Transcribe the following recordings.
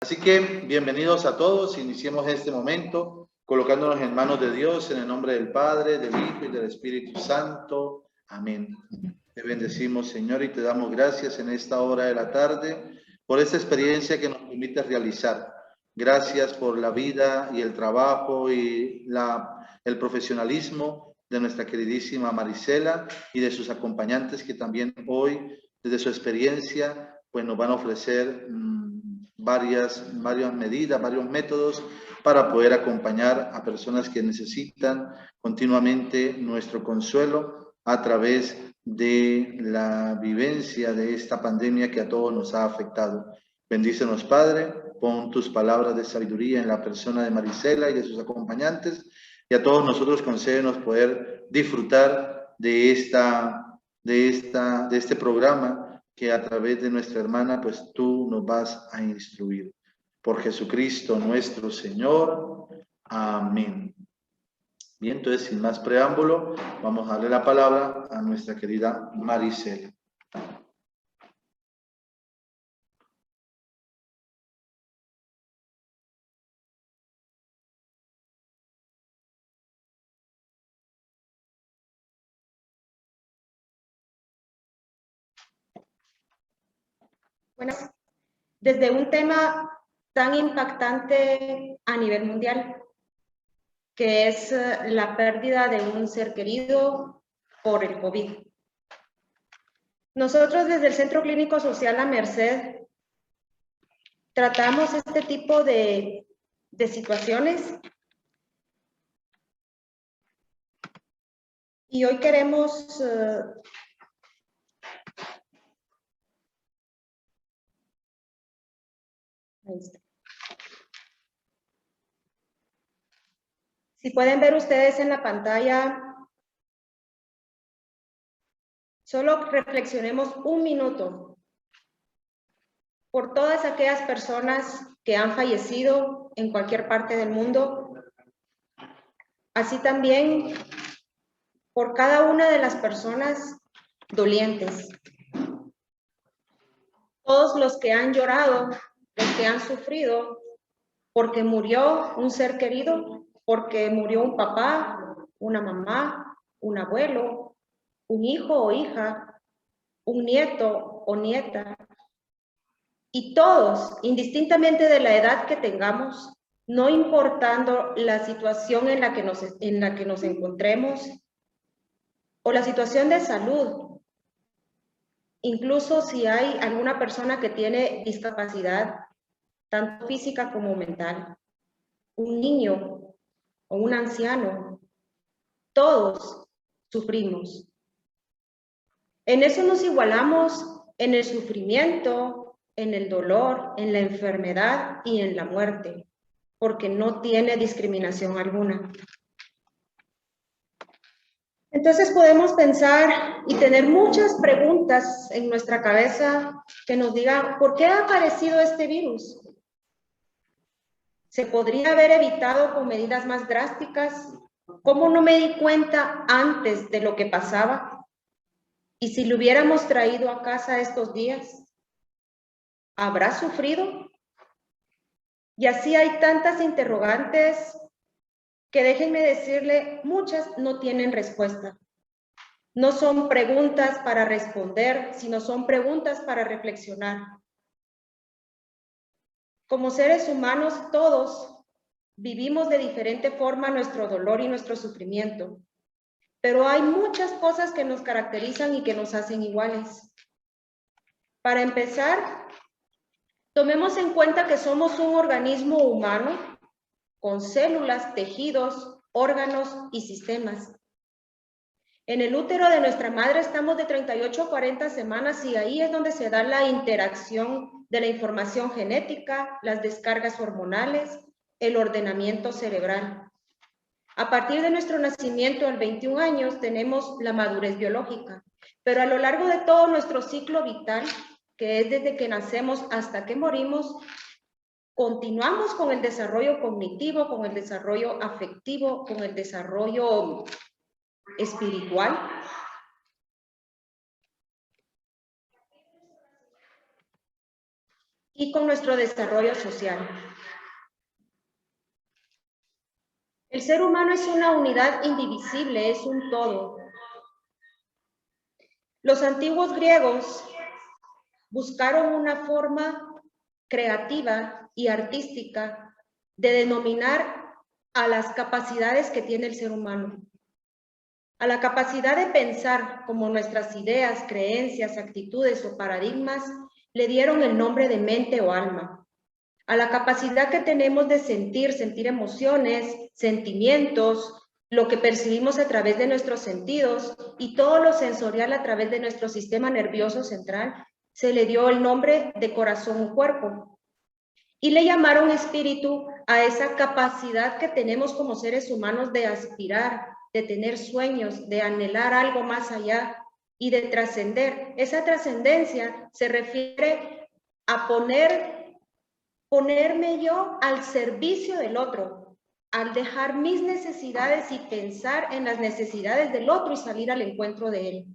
Así que bienvenidos a todos. Iniciemos este momento colocándonos en manos de Dios, en el nombre del Padre, del Hijo y del Espíritu Santo. Amén. Te bendecimos, Señor, y te damos gracias en esta hora de la tarde por esta experiencia que nos permite realizar. Gracias por la vida y el trabajo y el profesionalismo de nuestra queridísima Marisela y de sus acompañantes que también hoy, desde su experiencia, pues nos van a ofrecer varias medidas, varios métodos para poder acompañar a personas que necesitan continuamente nuestro consuelo a través de la vivencia de esta pandemia que a todos nos ha afectado. Bendícenos, Padre, pon tus palabras de sabiduría en la persona de Marisela y de sus acompañantes, y a todos nosotros concédenos poder disfrutar de este programa que a través de nuestra hermana, pues tú nos vas a instruir. Por Jesucristo nuestro Señor. Amén. Bien, entonces, sin más preámbulo, vamos a darle la palabra a nuestra querida Marisela. Bueno, desde un tema tan impactante a nivel mundial, que es la pérdida de un ser querido por el COVID. Nosotros desde el Centro Clínico Social La Merced tratamos este tipo de situaciones y hoy queremos si pueden ver ustedes en la pantalla, solo reflexionemos un minuto por todas aquellas personas que han fallecido en cualquier parte del mundo, así también por cada una de las personas dolientes. Todos los que han llorado, los que han sufrido, porque murió un ser querido, porque murió un papá, una mamá, un abuelo, un hijo o hija, un nieto o nieta. Y todos, indistintamente de la edad que tengamos, no importando la situación en la que nos encontremos o la situación de salud, incluso si hay alguna persona que tiene discapacidad, tanto física como mental, un niño o un anciano, todos sufrimos. En eso nos igualamos, en el sufrimiento, en el dolor, en la enfermedad y en la muerte, porque no tiene discriminación alguna. Entonces podemos pensar y tener muchas preguntas en nuestra cabeza que nos digan, ¿por qué ha aparecido este virus? ¿Se podría haber evitado con medidas más drásticas? ¿Cómo no me di cuenta antes de lo que pasaba? ¿Y si lo hubiéramos traído a casa estos días? ¿Habrá sufrido? Y así hay tantas interrogantes que déjenme decirle, muchas no tienen respuesta. No son preguntas para responder, sino son preguntas para reflexionar. Como seres humanos, todos vivimos de diferente forma nuestro dolor y nuestro sufrimiento, pero hay muchas cosas que nos caracterizan y que nos hacen iguales. Para empezar, tomemos en cuenta que somos un organismo humano con células, tejidos, órganos y sistemas. En el útero de nuestra madre estamos de 38 a 40 semanas y ahí es donde se da la interacción de la información genética, las descargas hormonales, el ordenamiento cerebral. A partir de nuestro nacimiento, a los 21 años, tenemos la madurez biológica, pero a lo largo de todo nuestro ciclo vital, que es desde que nacemos hasta que morimos, continuamos con el desarrollo cognitivo, con el desarrollo afectivo, con el desarrollo espiritual. y con nuestro desarrollo social. El ser humano es una unidad indivisible, es un todo. Los antiguos griegos buscaron una forma creativa y artística de denominar a las capacidades que tiene el ser humano. A la capacidad de pensar, como nuestras ideas, creencias, actitudes o paradigmas, le dieron el nombre de mente o alma. A la capacidad que tenemos de sentir emociones, sentimientos, lo que percibimos a través de nuestros sentidos y todo lo sensorial a través de nuestro sistema nervioso central, se le dio el nombre de corazón o cuerpo. Y le llamaron espíritu a esa capacidad que tenemos como seres humanos de aspirar, de tener sueños, de anhelar algo más allá y de trascender. Esa trascendencia se refiere a ponerme yo al servicio del otro, al dejar mis necesidades y pensar en las necesidades del otro y salir al encuentro de él.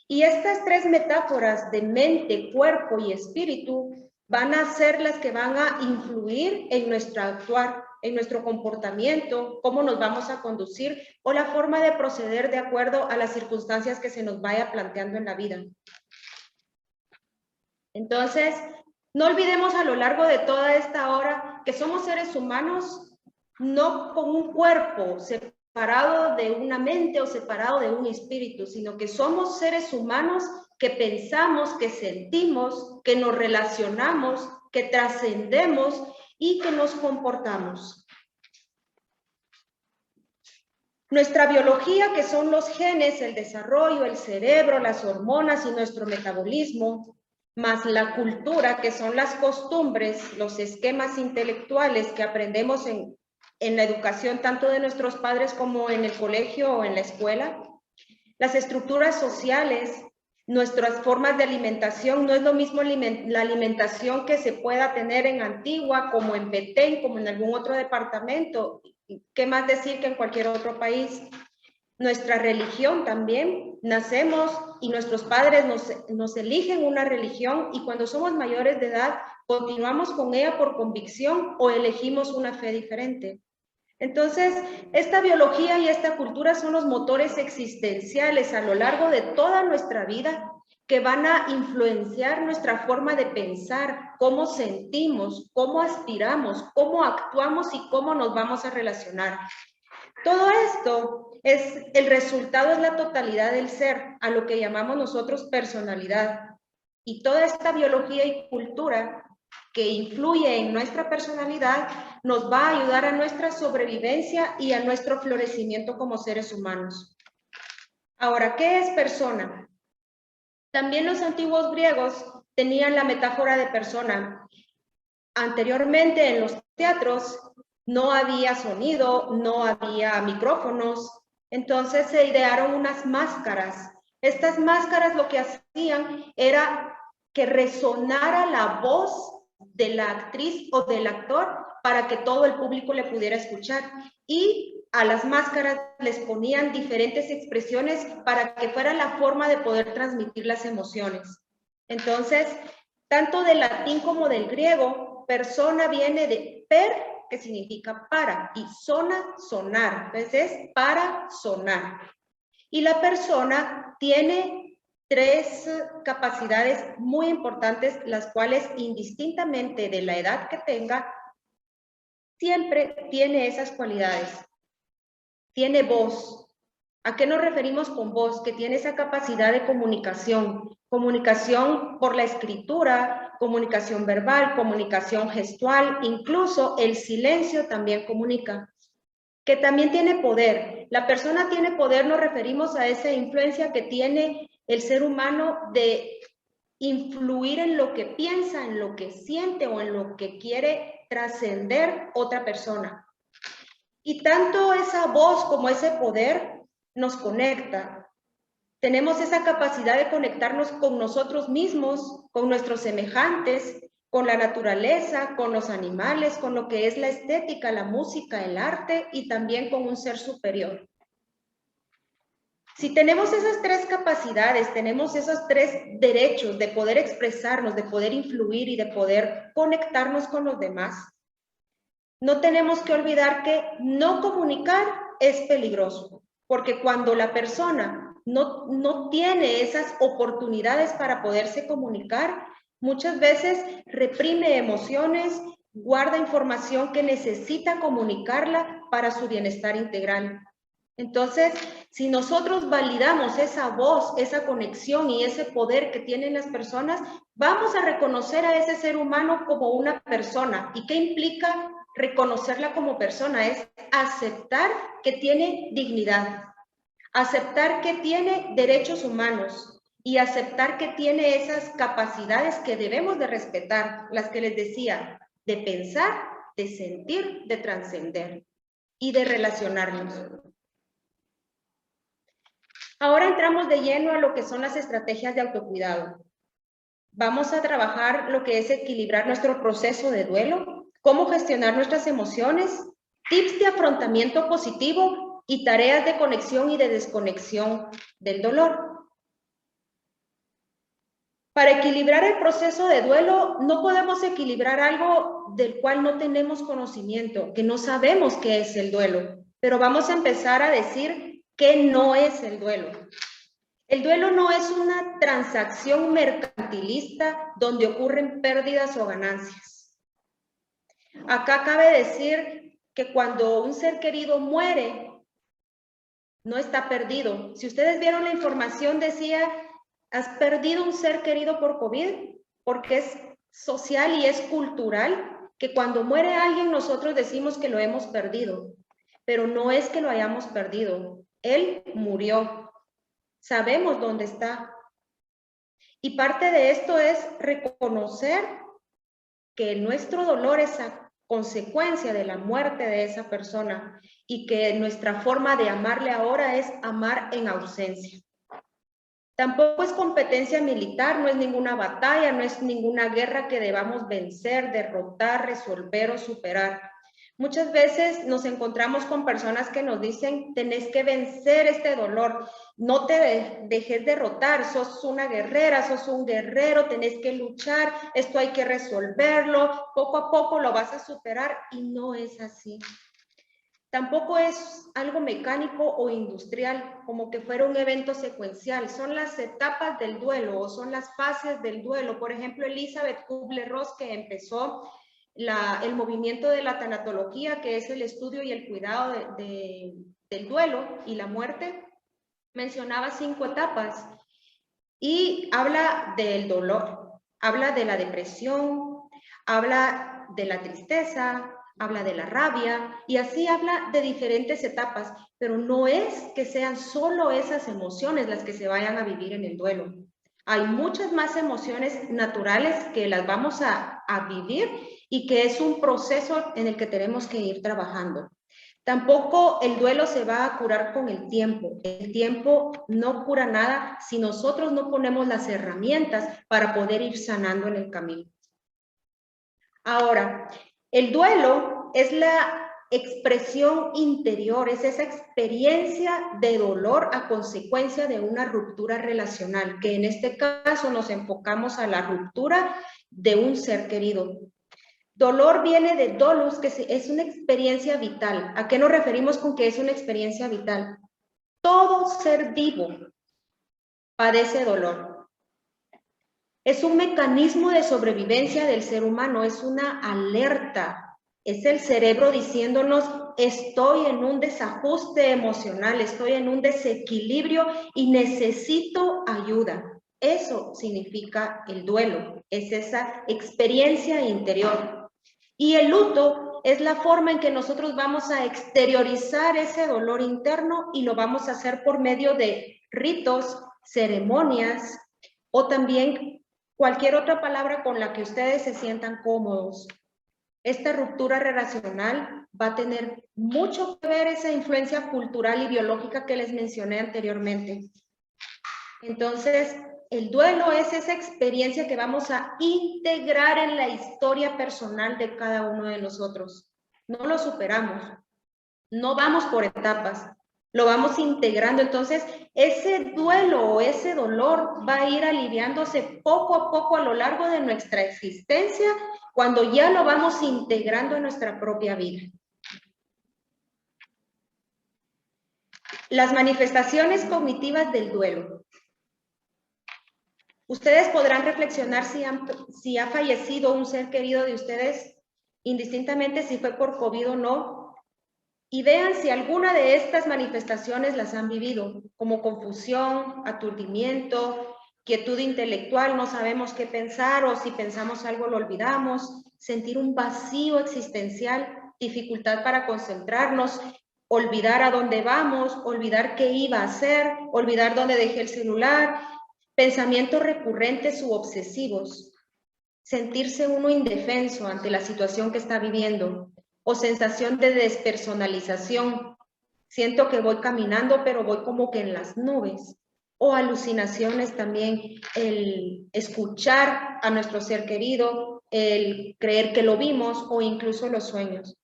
Y estas tres metáforas de mente, cuerpo y espíritu van a ser las que van a influir en nuestro actuar, en nuestro comportamiento, cómo nos vamos a conducir o la forma de proceder de acuerdo a las circunstancias que se nos vaya planteando en la vida. Entonces, no olvidemos a lo largo de toda esta hora que somos seres humanos, no con un cuerpo separado de una mente o separado de un espíritu, sino que somos seres humanos que pensamos, que sentimos, que nos relacionamos, que trascendemos y que nos comportamos. Nuestra biología, que son los genes, el desarrollo, el cerebro, las hormonas y nuestro metabolismo, más la cultura, que son las costumbres, los esquemas intelectuales que aprendemos en la educación tanto de nuestros padres como en el colegio o en la escuela, las estructuras sociales, nuestras formas de alimentación. No es lo mismo la alimentación que se pueda tener en Antigua, como en Petén, como en algún otro departamento, qué más decir que en cualquier otro país. Nuestra religión también, nacemos y nuestros padres nos eligen una religión y cuando somos mayores de edad continuamos con ella por convicción o elegimos una fe diferente. Entonces, esta biología y esta cultura son los motores existenciales a lo largo de toda nuestra vida que van a influenciar nuestra forma de pensar, cómo sentimos, cómo aspiramos, cómo actuamos y cómo nos vamos a relacionar. Todo esto el resultado es la totalidad del ser, a lo que llamamos nosotros personalidad. Y toda esta biología y cultura que influye en nuestra personalidad nos va a ayudar a nuestra sobrevivencia y a nuestro florecimiento como seres humanos. Ahora, ¿qué es persona? También los antiguos griegos tenían la metáfora de persona. Anteriormente en los teatros no había sonido, no había micrófonos, entonces se idearon unas máscaras. Estas máscaras lo que hacían era que resonara la voz de la actriz o del actor para que todo el público le pudiera escuchar. Y a las máscaras les ponían diferentes expresiones para que fuera la forma de poder transmitir las emociones. Entonces, tanto del latín como del griego, persona viene de per, que significa para, y sona, sonar. Entonces es para sonar. Y la persona tiene tres capacidades muy importantes, las cuales indistintamente de la edad que tenga, siempre tiene esas cualidades. Tiene voz. ¿A qué nos referimos con voz? Que tiene esa capacidad de comunicación. Comunicación por la escritura, comunicación verbal, comunicación gestual, incluso el silencio también comunica. Que también tiene poder. La persona tiene poder, nos referimos a esa influencia que tiene el ser humano de influir en lo que piensa, en lo que siente o en lo que quiere trascender otra persona. Y tanto esa voz como ese poder nos conecta. Tenemos esa capacidad de conectarnos con nosotros mismos, con nuestros semejantes, con la naturaleza, con los animales, con lo que es la estética, la música, el arte y también con un ser superior. Si tenemos esas tres capacidades, tenemos esos tres derechos de poder expresarnos, de poder influir y de poder conectarnos con los demás, no tenemos que olvidar que no comunicar es peligroso, porque cuando la persona no tiene esas oportunidades para poderse comunicar, muchas veces reprime emociones, guarda información que necesita comunicarla para su bienestar integral. Entonces, si nosotros validamos esa voz, esa conexión y ese poder que tienen las personas, vamos a reconocer a ese ser humano como una persona. ¿Y qué implica reconocerla como persona? Es aceptar que tiene dignidad, aceptar que tiene derechos humanos y aceptar que tiene esas capacidades que debemos de respetar, las que les decía, de pensar, de sentir, de trascender y de relacionarnos. Ahora entramos de lleno a lo que son las estrategias de autocuidado. Vamos a trabajar lo que es equilibrar nuestro proceso de duelo, cómo gestionar nuestras emociones, tips de afrontamiento positivo y tareas de conexión y de desconexión del dolor. Para equilibrar el proceso de duelo, no podemos equilibrar algo del cual no tenemos conocimiento, que no sabemos qué es el duelo, pero vamos a empezar a decir qué no es el duelo. El duelo no es una transacción mercantilista donde ocurren pérdidas o ganancias. Acá cabe decir que cuando un ser querido muere, no está perdido. Si ustedes vieron la información, decía, has perdido un ser querido por COVID, porque es social y es cultural, que cuando muere alguien nosotros decimos que lo hemos perdido, pero no es que lo hayamos perdido. Él murió. Sabemos dónde está. Y parte de esto es reconocer que nuestro dolor es a consecuencia de la muerte de esa persona y que nuestra forma de amarle ahora es amar en ausencia. Tampoco es competencia militar, no es ninguna batalla, no es ninguna guerra que debamos vencer, derrotar, resolver o superar. Muchas veces nos encontramos con personas que nos dicen, tenés que vencer este dolor, no te dejes derrotar, sos una guerrera, sos un guerrero, tenés que luchar, esto hay que resolverlo, poco a poco lo vas a superar y no es así. Tampoco es algo mecánico o industrial, como que fuera un evento secuencial. Son las etapas del duelo o son las fases del duelo. Por ejemplo, Elizabeth Kubler-Ross, que empezó el movimiento de la tanatología, que es el estudio y el cuidado del duelo y la muerte, mencionaba 5 etapas y habla del dolor, habla de la depresión, habla de la tristeza, habla de la rabia y así habla de diferentes etapas, pero no es que sean solo esas emociones las que se vayan a vivir en el duelo. Hay muchas más emociones naturales que las vamos a vivir y que es un proceso en el que tenemos que ir trabajando. Tampoco el duelo se va a curar con el tiempo. El tiempo no cura nada si nosotros no ponemos las herramientas para poder ir sanando en el camino. Ahora, el duelo es la expresión interior, es esa experiencia de dolor a consecuencia de una ruptura relacional, que en este caso nos enfocamos a la ruptura de un ser querido. Dolor viene de dolus, que es una experiencia vital. ¿A qué nos referimos con que es una experiencia vital? Todo ser vivo padece dolor. Es un mecanismo de sobrevivencia del ser humano, es una alerta. Es el cerebro diciéndonos, estoy en un desajuste emocional, estoy en un desequilibrio y necesito ayuda. Eso significa el duelo, es esa experiencia interior. Y el luto es la forma en que nosotros vamos a exteriorizar ese dolor interno y lo vamos a hacer por medio de ritos, ceremonias o también cualquier otra palabra con la que ustedes se sientan cómodos. Esta ruptura relacional va a tener mucho que ver esa influencia cultural y biológica que les mencioné anteriormente. Entonces, el duelo es esa experiencia que vamos a integrar en la historia personal de cada uno de nosotros. No lo superamos, no vamos por etapas. lo vamos integrando. Entonces, ese duelo o ese dolor va a ir aliviándose poco a poco a lo largo de nuestra existencia cuando ya lo vamos integrando en nuestra propia vida. Las manifestaciones cognitivas del duelo. Ustedes podrán reflexionar si ha fallecido un ser querido de ustedes, indistintamente si fue por COVID o no, y vean si alguna de estas manifestaciones las han vivido, como confusión, aturdimiento, quietud intelectual, no sabemos qué pensar, o si pensamos algo lo olvidamos, sentir un vacío existencial, dificultad para concentrarnos, olvidar a dónde vamos, olvidar qué iba a hacer, olvidar dónde dejé el celular, pensamientos recurrentes u obsesivos, sentirse uno indefenso ante la situación que está viviendo, o sensación de despersonalización. Siento que voy caminando, pero voy como que en las nubes. O alucinaciones también, el escuchar a nuestro ser querido, el creer que lo vimos o incluso los sueños.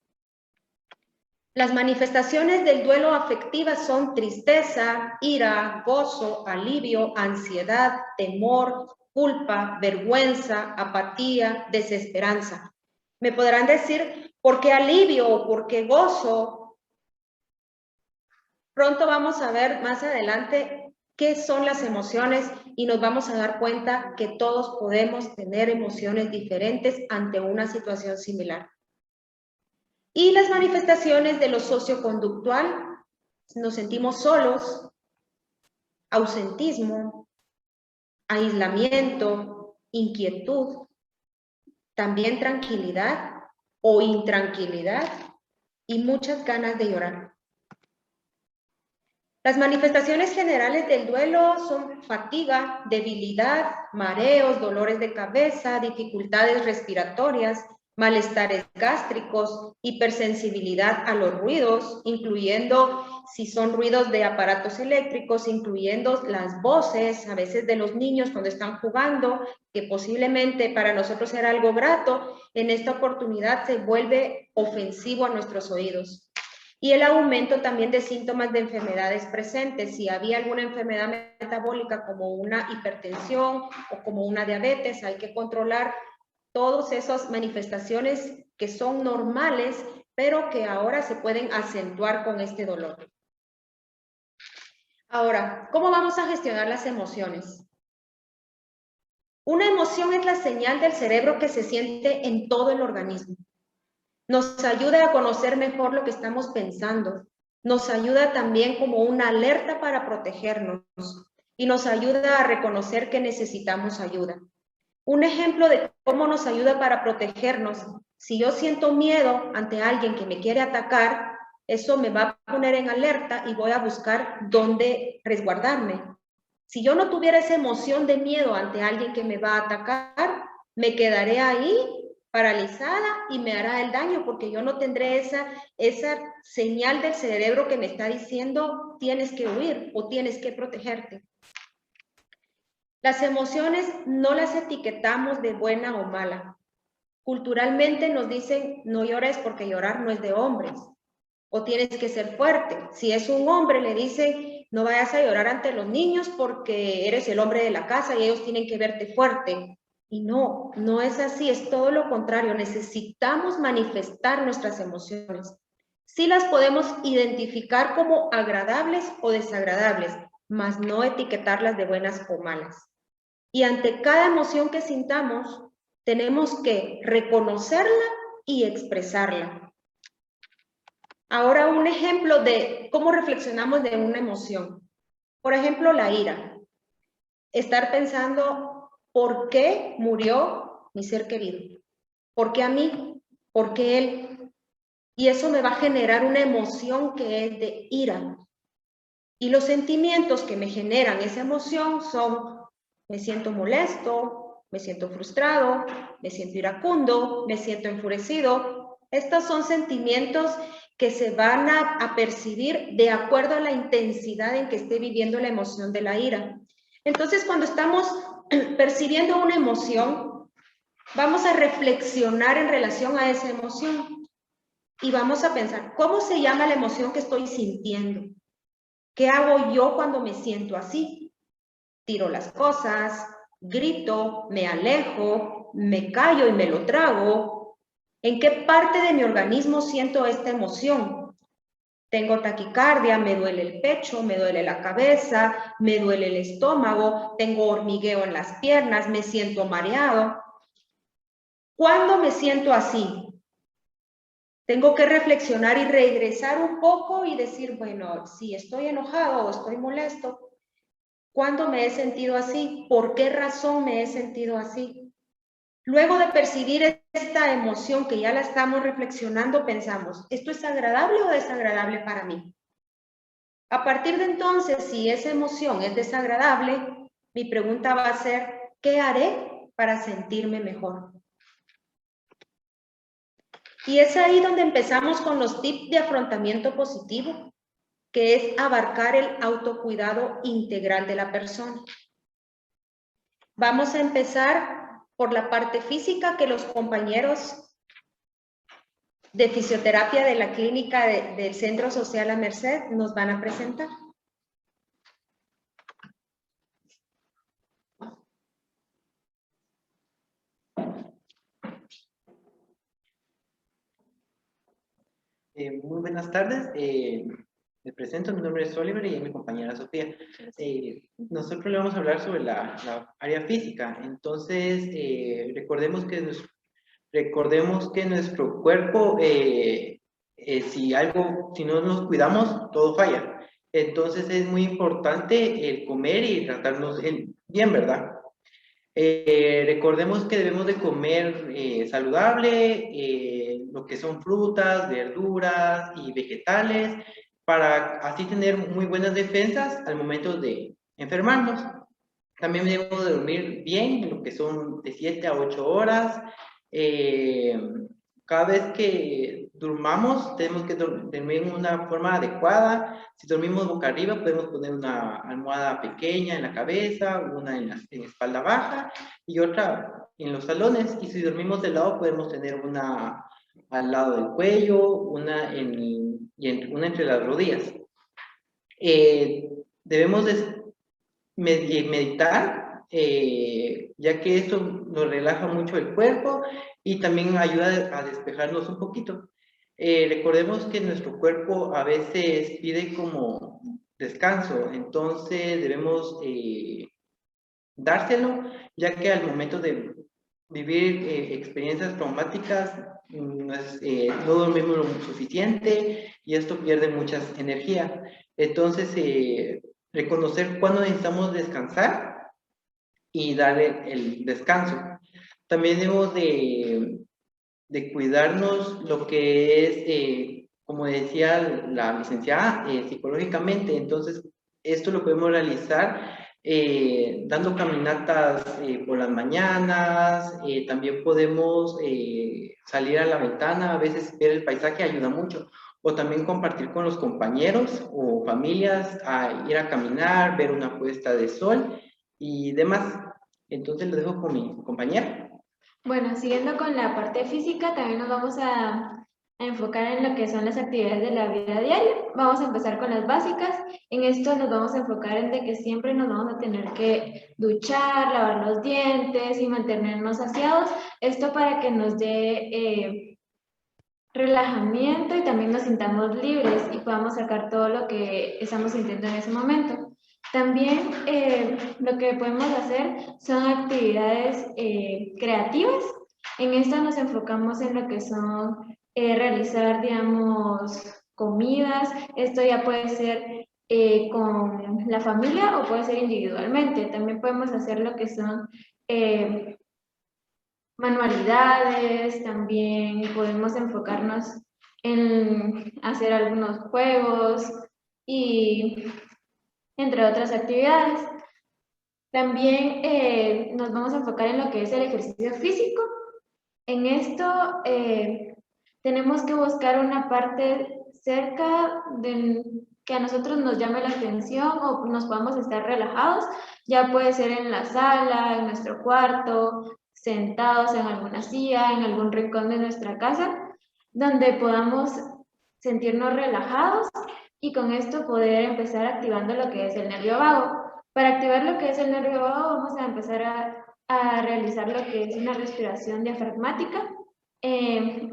Las manifestaciones del duelo afectivas son tristeza, ira, gozo, alivio, ansiedad, temor, culpa, vergüenza, apatía, desesperanza. Me podrán decir, ¿por qué alivio o por qué gozo? Pronto vamos a ver más adelante qué son las emociones y nos vamos a dar cuenta que todos podemos tener emociones diferentes ante una situación similar. Y las manifestaciones de lo socioconductual, nos sentimos solos, ausentismo, aislamiento, inquietud, también tranquilidad o intranquilidad y muchas ganas de llorar. Las manifestaciones generales del duelo son fatiga, debilidad, mareos, dolores de cabeza, dificultades respiratorias, malestares gástricos, hipersensibilidad a los ruidos, incluyendo si son ruidos de aparatos eléctricos, incluyendo las voces, a veces de los niños cuando están jugando, que posiblemente para nosotros era algo grato, en esta oportunidad se vuelve ofensivo a nuestros oídos. Y el aumento también de síntomas de enfermedades presentes. Si había alguna enfermedad metabólica como una hipertensión o como una diabetes, hay que controlar todas esas manifestaciones que son normales, pero que ahora se pueden acentuar con este dolor. Ahora, ¿cómo vamos a gestionar las emociones? Una emoción es la señal del cerebro que se siente en todo el organismo. Nos ayuda a conocer mejor lo que estamos pensando. Nos ayuda también como una alerta para protegernos y nos ayuda a reconocer que necesitamos ayuda. Un ejemplo de cómo nos ayuda para protegernos. Si yo siento miedo ante alguien que me quiere atacar, eso me va a poner en alerta y voy a buscar dónde resguardarme. Si yo no tuviera esa emoción de miedo ante alguien que me va a atacar, me quedaré ahí paralizada y me hará el daño porque yo no tendré esa señal del cerebro que me está diciendo tienes que huir o tienes que protegerte. Las emociones no las etiquetamos de buena o mala. Culturalmente nos dicen no llores porque llorar no es de hombres o tienes que ser fuerte. Si es un hombre le dicen no vayas a llorar ante los niños porque eres el hombre de la casa y ellos tienen que verte fuerte. Y no, no es así, es todo lo contrario. Necesitamos manifestar nuestras emociones. Sí las podemos identificar como agradables o desagradables, mas no etiquetarlas de buenas o malas. Y ante cada emoción que sintamos, tenemos que reconocerla y expresarla. Ahora un ejemplo de cómo reflexionamos de una emoción. Por ejemplo, la ira. Estar pensando, ¿por qué murió mi ser querido? ¿Por qué a mí? ¿Por qué él? Y eso me va a generar una emoción que es de ira. Y los sentimientos que me generan esa emoción son, me siento molesto, me siento frustrado, me siento iracundo, me siento enfurecido. Estos son sentimientos que se van a percibir de acuerdo a la intensidad en que esté viviendo la emoción de la ira. Entonces, cuando estamos percibiendo una emoción, vamos a reflexionar en relación a esa emoción y vamos a pensar, ¿cómo se llama la emoción que estoy sintiendo? ¿Qué hago yo cuando me siento así? Tiro las cosas, grito, me alejo, me callo y me lo trago. ¿En qué parte de mi organismo siento esta emoción? Tengo taquicardia, me duele el pecho, me duele la cabeza, me duele el estómago, tengo hormigueo en las piernas, me siento mareado. ¿Cuándo me siento así? Tengo que reflexionar y regresar un poco y decir, bueno, si estoy enojado o estoy molesto, ¿cuándo me he sentido así? ¿Por qué razón me he sentido así? Luego de percibir esta emoción que ya la estamos reflexionando, pensamos, ¿esto es agradable o desagradable para mí? A partir de entonces, si esa emoción es desagradable, mi pregunta va a ser, ¿qué haré para sentirme mejor? Y es ahí donde empezamos con los tips de afrontamiento positivo, que es abarcar el autocuidado integral de la persona. Vamos a empezar por la parte física que los compañeros de fisioterapia de la clínica del Centro Social La Merced nos van a presentar. Muy buenas tardes. Me presento, mi nombre es Oliver y es mi compañera Sofía. Nosotros le vamos a hablar sobre la área física. Entonces, recordemos que nuestro cuerpo, si no nos cuidamos, todo falla. Entonces, es muy importante el comer y tratarnos bien, ¿verdad? Recordemos que debemos de comer saludable, lo que son frutas, verduras y vegetales, para así tener muy buenas defensas al momento de enfermarnos. También debemos de dormir bien, lo que son de 7 a 8 horas. Cada vez que durmamos, tenemos que dormir en una forma adecuada. Si dormimos boca arriba, podemos poner una almohada pequeña en la cabeza, una en la espalda baja y otra en los talones. Y si dormimos de lado, podemos tener una al lado del cuello, una entre las rodillas. Debemos de meditar, ya que esto nos relaja mucho el cuerpo y también ayuda a despejarnos un poquito. Recordemos que nuestro cuerpo a veces pide como descanso, entonces debemos dárselo, ya que al momento de vivir experiencias traumáticas no dormimos lo suficiente y esto pierde mucha energía. Entonces, reconocer cuándo necesitamos descansar y darle el descanso. También debemos de cuidarnos lo que es, como decía la licenciada, psicológicamente. Entonces, esto lo podemos realizar dando caminatas por las mañanas. También podemos salir a la ventana, a veces ver el paisaje ayuda mucho, o también compartir con los compañeros o familias, a ir a caminar, ver una puesta de sol y demás. Entonces lo dejo con mi compañera. Bueno, siguiendo con la parte física, también nos vamos a enfocar en lo que son las actividades de la vida diaria. Vamos a empezar con las básicas. En esto nos vamos a enfocar en de que siempre nos vamos a tener que duchar, lavar los dientes y mantenernos saciados. Esto para que nos dé relajamiento y también nos sintamos libres y podamos sacar todo lo que estamos sintiendo en ese momento. También lo que podemos hacer son actividades creativas. En esta nos enfocamos en lo que son realizar, digamos, comidas. Esto ya puede ser con la familia o puede ser individualmente. También podemos hacer lo que son manualidades, también podemos enfocarnos en hacer algunos juegos y entre otras actividades. También nos vamos a enfocar en lo que es el ejercicio físico. En esto tenemos que buscar una parte cerca de que a nosotros nos llame la atención o nos podamos estar relajados. Ya puede ser en la sala, en nuestro cuarto, sentados en alguna silla, en algún rincón de nuestra casa, donde podamos sentirnos relajados y con esto poder empezar activando lo que es el nervio vago. Para activar lo que es el nervio vago vamos a empezar a realizar lo que es una respiración diafragmática.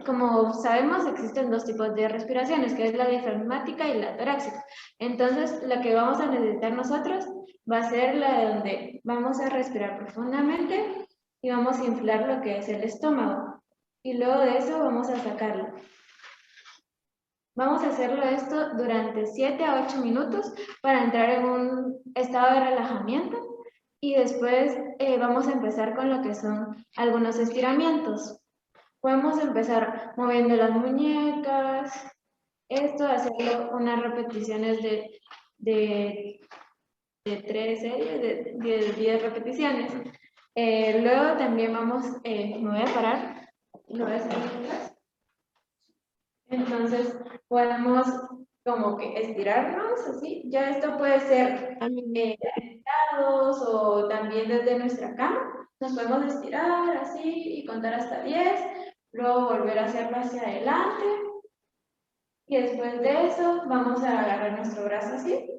Como sabemos, existen dos tipos de respiraciones, que es la diafragmática y la torácica. Entonces, lo que vamos a necesitar nosotros va a ser la de donde vamos a respirar profundamente y vamos a inflar lo que es el estómago. Y luego de eso vamos a sacarlo. Vamos a hacerlo esto durante 7 a 8 minutos para entrar en un estado de relajamiento y después vamos a empezar con lo que son algunos estiramientos. Podemos empezar moviendo las muñecas, esto, hacerlo unas repeticiones de 3 series, de 10 repeticiones. Luego también me voy a parar, lo voy a hacer atrás. Entonces podemos como que estirarnos así, ya esto puede ser sentados o también desde nuestra cama, nos podemos estirar así y contar hasta 10, luego volver a hacerlo hacia adelante y después de eso vamos a agarrar nuestro brazo así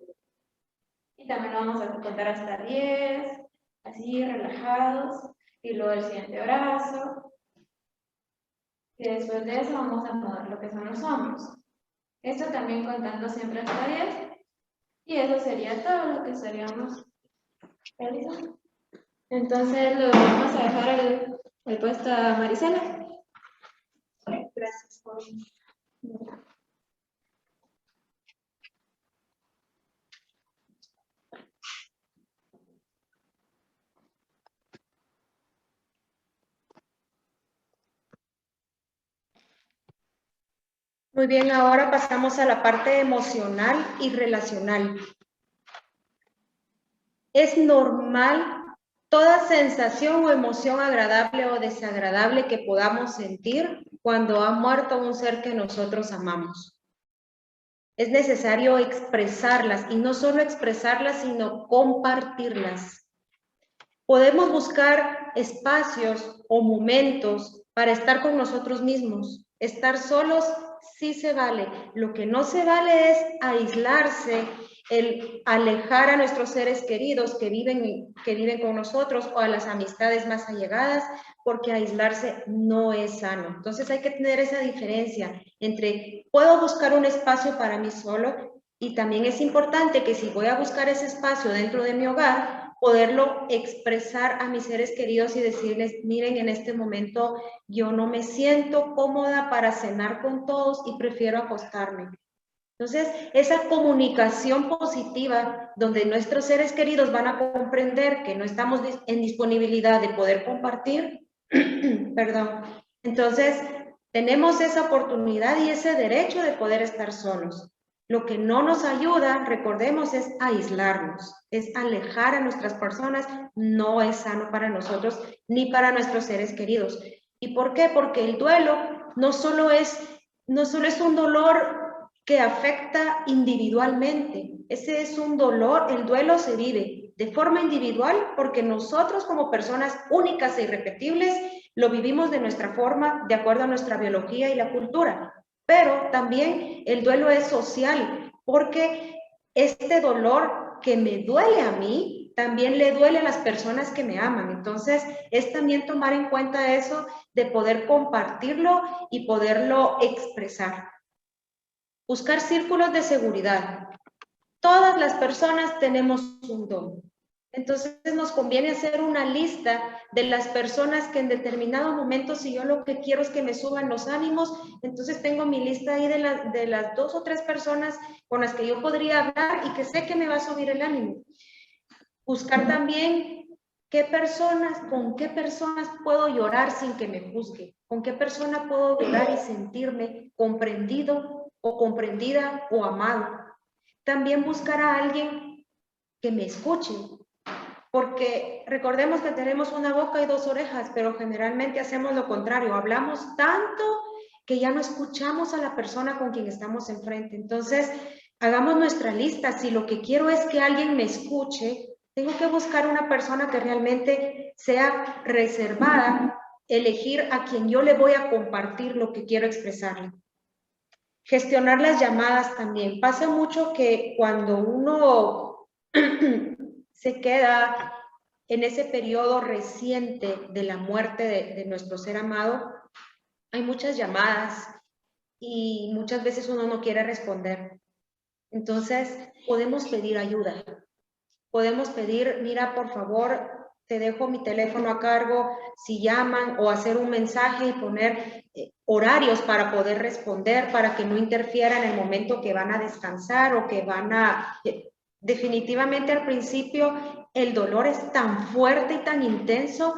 y también lo vamos a contar hasta 10, así relajados y luego el siguiente brazo y después de eso vamos a mover lo que son los hombros. Esto también contando siempre hasta 10 y eso sería todo lo que estaríamos realizando. Entonces lo vamos a dejar el puesto a Marisela. Gracias. Muy bien, ahora pasamos a la parte emocional y relacional. Es normal toda sensación o emoción agradable o desagradable que podamos sentir cuando ha muerto un ser que nosotros amamos. Es necesario expresarlas y no solo expresarlas, sino compartirlas. Podemos buscar espacios o momentos para estar con nosotros mismos. Estar solos sí se vale. Lo que no se vale es aislarse, el alejar a nuestros seres queridos que viven con nosotros o a las amistades más allegadas, porque aislarse no es sano. Entonces hay que tener esa diferencia entre puedo buscar un espacio para mí solo y también es importante que si voy a buscar ese espacio dentro de mi hogar, poderlo expresar a mis seres queridos y decirles, miren, en este momento yo no me siento cómoda para cenar con todos y prefiero acostarme. Entonces, esa comunicación positiva donde nuestros seres queridos van a comprender que no estamos en disponibilidad de poder compartir, perdón, entonces tenemos esa oportunidad y ese derecho de poder estar solos. Lo que no nos ayuda, recordemos, es aislarnos, es alejar a nuestras personas, no es sano para nosotros ni para nuestros seres queridos. ¿Y por qué? Porque el duelo no solo es un dolor que afecta individualmente, ese es un dolor, el duelo se vive de forma individual porque nosotros como personas únicas e irrepetibles lo vivimos de nuestra forma, de acuerdo a nuestra biología y la cultura. Pero también el duelo es social, porque este dolor que me duele a mí, también le duele a las personas que me aman. Entonces, es también tomar en cuenta eso de poder compartirlo y poderlo expresar. Buscar círculos de seguridad. Todas las personas tenemos un don. Entonces nos conviene hacer una lista de las personas que en determinado momento, si yo lo que quiero es que me suban los ánimos, entonces tengo mi lista ahí de las 2 o 3 personas con las que yo podría hablar y que sé que me va a subir el ánimo. Buscar también con qué personas puedo llorar sin que me juzgue, con qué persona puedo llorar y sentirme comprendido o comprendida o amado. También buscar a alguien que me escuche, porque recordemos que tenemos una boca y 2 orejas, pero generalmente hacemos lo contrario, hablamos tanto que ya no escuchamos a la persona con quien estamos enfrente. Entonces, hagamos nuestra lista. Si lo que quiero es que alguien me escuche, tengo que buscar una persona que realmente sea reservada, elegir a quien yo le voy a compartir lo que quiero expresarle. Gestionar las llamadas también. Pasa mucho que cuando uno se queda en ese periodo reciente de la muerte de nuestro ser amado, hay muchas llamadas y muchas veces uno no quiere responder. Entonces, podemos pedir ayuda. Podemos pedir, mira, por favor, te dejo mi teléfono a cargo, si llaman, o hacer un mensaje y poner horarios para poder responder, para que no interfiera en el momento que van a descansar o que van a... Definitivamente al principio el dolor es tan fuerte y tan intenso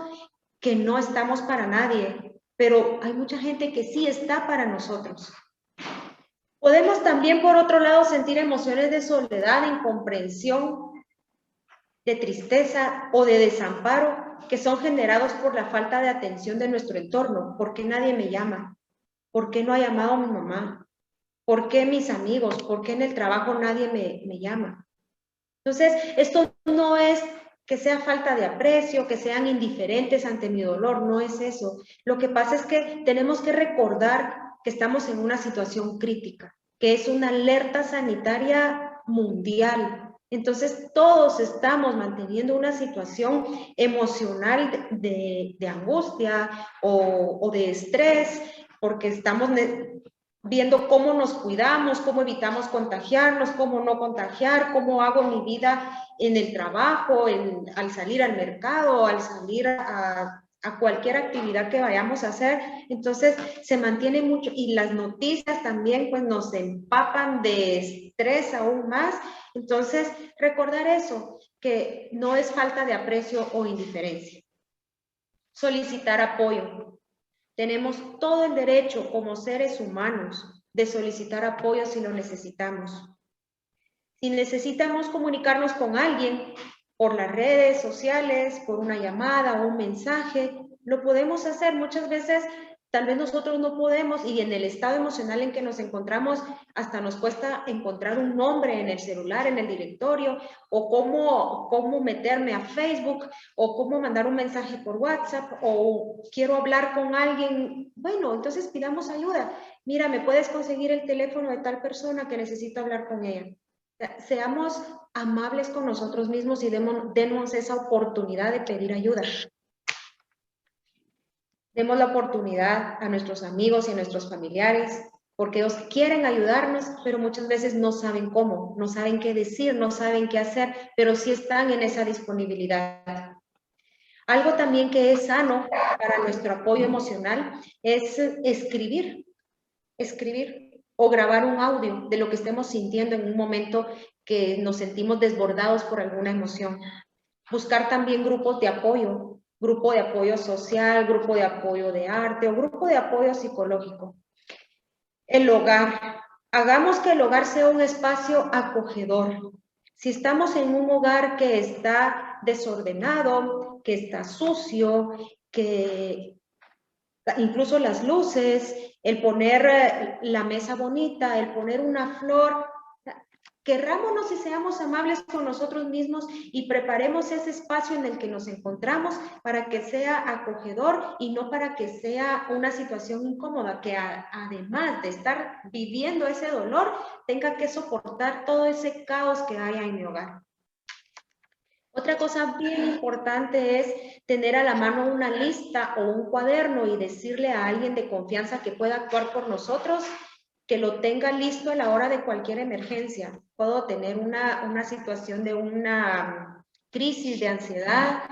que no estamos para nadie, pero hay mucha gente que sí está para nosotros. Podemos también, por otro lado, sentir emociones de soledad, incomprensión, de tristeza o de desamparo que son generados por la falta de atención de nuestro entorno. ¿Por qué nadie me llama? ¿Por qué no ha llamado mi mamá? ¿Por qué mis amigos? ¿Por qué en el trabajo nadie me llama? Entonces, esto no es que sea falta de aprecio, que sean indiferentes ante mi dolor, no es eso. Lo que pasa es que tenemos que recordar que estamos en una situación crítica, que es una alerta sanitaria mundial. Entonces, todos estamos manteniendo una situación emocional de angustia o de estrés, porque estamos viendo cómo nos cuidamos, cómo evitamos contagiarnos, cómo no contagiar, cómo hago mi vida en el trabajo, al salir al mercado, al salir a cualquier actividad que vayamos a hacer. Entonces se mantiene mucho, y las noticias también pues nos empapan de estrés aún más. Entonces recordar eso, que no es falta de aprecio o indiferencia. Solicitar apoyo. Tenemos todo el derecho como seres humanos de solicitar apoyo si lo necesitamos. Si necesitamos comunicarnos con alguien por las redes sociales, por una llamada o un mensaje, lo podemos hacer. Muchas veces tal vez nosotros no podemos, y en el estado emocional en que nos encontramos hasta nos cuesta encontrar un nombre en el celular, en el directorio, o cómo meterme a Facebook, o cómo mandar un mensaje por WhatsApp, o quiero hablar con alguien. Bueno, entonces pidamos ayuda. Mira, ¿me puedes conseguir el teléfono de tal persona que necesito hablar con ella? Seamos amables con nosotros mismos y denos esa oportunidad de pedir ayuda. Demos la oportunidad a nuestros amigos y a nuestros familiares, porque ellos quieren ayudarnos, pero muchas veces no saben cómo, no saben qué decir, no saben qué hacer, pero sí están en esa disponibilidad. Algo también que es sano para nuestro apoyo emocional es escribir o grabar un audio de lo que estemos sintiendo en un momento que nos sentimos desbordados por alguna emoción. Buscar también grupos de apoyo, grupo de apoyo social, grupo de apoyo de arte o grupo de apoyo psicológico. El hogar. Hagamos que el hogar sea un espacio acogedor. Si estamos en un hogar que está desordenado, que está sucio, que incluso las luces, el poner la mesa bonita, el poner una flor, querrámonos y seamos amables con nosotros mismos y preparemos ese espacio en el que nos encontramos para que sea acogedor y no para que sea una situación incómoda, que además de estar viviendo ese dolor, tenga que soportar todo ese caos que haya en mi hogar. Otra cosa bien importante es tener a la mano una lista o un cuaderno y decirle a alguien de confianza que pueda actuar por nosotros, que lo tenga listo a la hora de cualquier emergencia. Puedo tener una situación de una crisis de ansiedad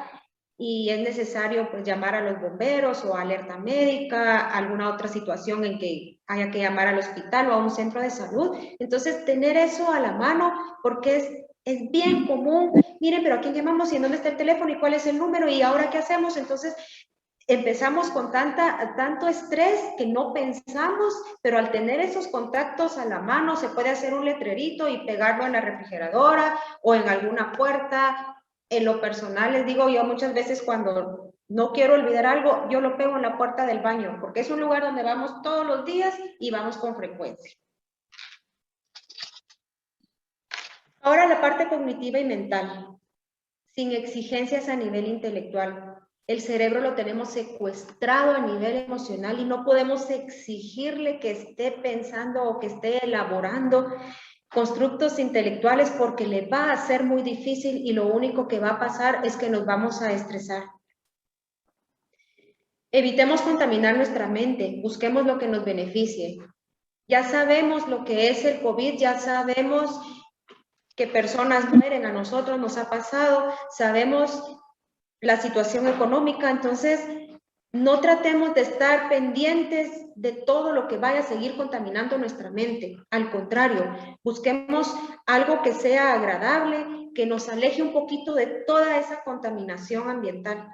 y es necesario pues llamar a los bomberos o a alerta médica, alguna otra situación en que haya que llamar al hospital o a un centro de salud. Entonces, tener eso a la mano, porque es bien común. Miren, pero ¿a quién llamamos? ¿Y en dónde está el teléfono? ¿Y cuál es el número? ¿Y ahora qué hacemos? Entonces, empezamos con tanto estrés que no pensamos, pero al tener esos contactos a la mano se puede hacer un letrerito y pegarlo en la refrigeradora o en alguna puerta. En lo personal, les digo, yo muchas veces cuando no quiero olvidar algo, yo lo pego en la puerta del baño, porque es un lugar donde vamos todos los días y vamos con frecuencia. Ahora la parte cognitiva y mental, sin exigencias a nivel intelectual. El cerebro lo tenemos secuestrado a nivel emocional y no podemos exigirle que esté pensando o que esté elaborando constructos intelectuales porque le va a ser muy difícil y lo único que va a pasar es que nos vamos a estresar. Evitemos contaminar nuestra mente, busquemos lo que nos beneficie. Ya sabemos lo que es el COVID, ya sabemos que personas mueren, a nosotros nos ha pasado, sabemos la situación económica, entonces no tratemos de estar pendientes de todo lo que vaya a seguir contaminando nuestra mente. Al contrario, busquemos algo que sea agradable, que nos aleje un poquito de toda esa contaminación ambiental.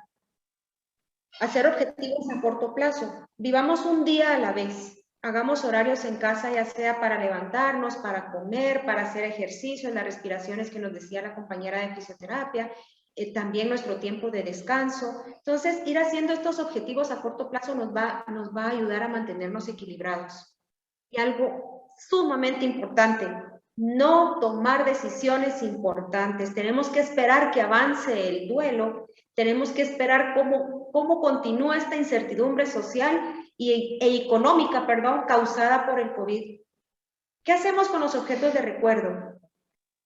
Hacer objetivos a corto plazo. Vivamos un día a la vez. Hagamos horarios en casa, ya sea para levantarnos, para comer, para hacer ejercicio, las respiraciones que nos decía la compañera de fisioterapia, también nuestro tiempo de descanso. Entonces, ir haciendo estos objetivos a corto plazo nos va a ayudar a mantenernos equilibrados. Y algo sumamente importante, no tomar decisiones importantes. Tenemos que esperar que avance el duelo, tenemos que esperar cómo continúa esta incertidumbre social e económica, causada por el COVID. ¿Qué hacemos con los objetos de recuerdo?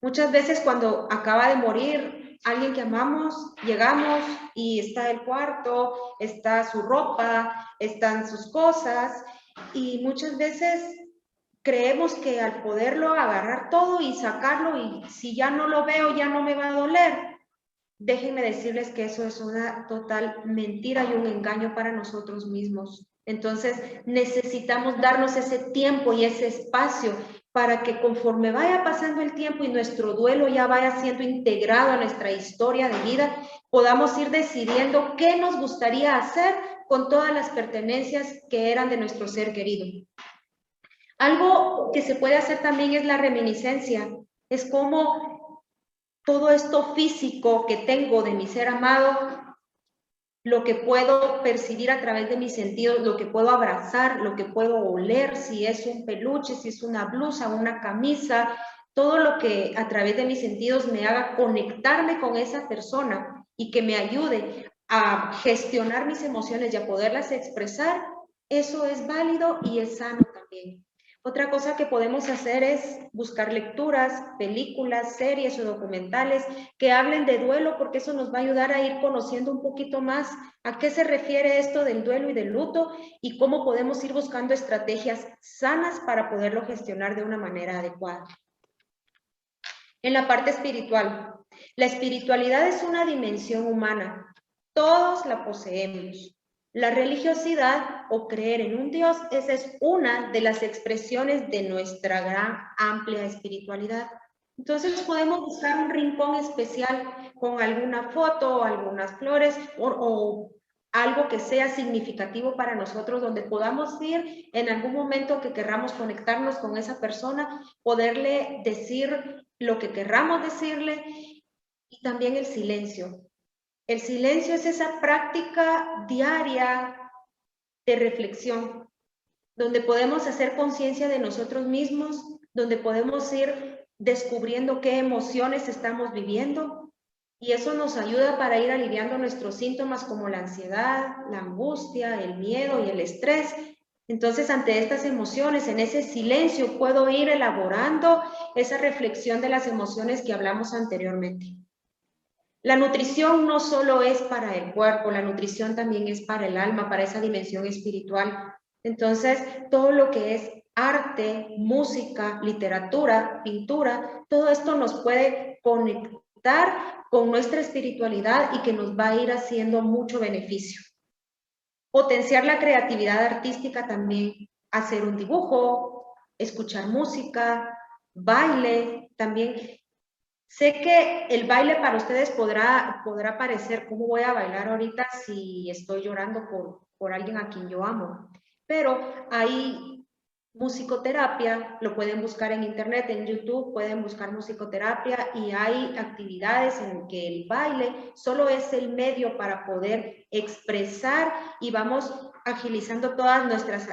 Muchas veces cuando acaba de morir alguien que amamos, llegamos y está el cuarto, está su ropa, están sus cosas, y muchas veces creemos que al poderlo agarrar todo y sacarlo, y si ya no lo veo, ya no me va a doler. Déjenme decirles que eso es una total mentira y un engaño para nosotros mismos. Entonces, necesitamos darnos ese tiempo y ese espacio para que conforme vaya pasando el tiempo y nuestro duelo ya vaya siendo integrado a nuestra historia de vida, podamos ir decidiendo qué nos gustaría hacer con todas las pertenencias que eran de nuestro ser querido. Algo que se puede hacer también es la reminiscencia. Es como todo esto físico que tengo de mi ser amado, lo que puedo percibir a través de mis sentidos, lo que puedo abrazar, lo que puedo oler, si es un peluche, si es una blusa, una camisa, todo lo que a través de mis sentidos me haga conectarme con esa persona y que me ayude a gestionar mis emociones y a poderlas expresar, eso es válido y es sano también. Otra cosa que podemos hacer es buscar lecturas, películas, series o documentales que hablen de duelo, porque eso nos va a ayudar a ir conociendo un poquito más a qué se refiere esto del duelo y del luto y cómo podemos ir buscando estrategias sanas para poderlo gestionar de una manera adecuada. En la parte espiritual, la espiritualidad es una dimensión humana. Todos la poseemos. La religiosidad o creer en un Dios, esa es una de las expresiones de nuestra gran amplia espiritualidad. Entonces podemos buscar un rincón especial con alguna foto o algunas flores o algo que sea significativo para nosotros, donde podamos ir en algún momento que querramos conectarnos con esa persona, poderle decir lo que querramos decirle, y también el silencio. El silencio es esa práctica diaria de reflexión, donde podemos hacer conciencia de nosotros mismos, donde podemos ir descubriendo qué emociones estamos viviendo, y eso nos ayuda para ir aliviando nuestros síntomas como la ansiedad, la angustia, el miedo y el estrés. Entonces, ante estas emociones, en ese silencio, puedo ir elaborando esa reflexión de las emociones que hablamos anteriormente. La nutrición no solo es para el cuerpo, la nutrición también es para el alma, para esa dimensión espiritual. Entonces, todo lo que es arte, música, literatura, pintura, todo esto nos puede conectar con nuestra espiritualidad y que nos va a ir haciendo mucho beneficio. Potenciar la creatividad artística también, hacer un dibujo, escuchar música, baile, también. Sé que el baile para ustedes podrá parecer, ¿cómo voy a bailar ahorita si estoy llorando por alguien a quien yo amo? Pero hay musicoterapia, lo pueden buscar en internet, en YouTube, pueden buscar musicoterapia y hay actividades en que el baile solo es el medio para poder expresar y vamos agilizando toda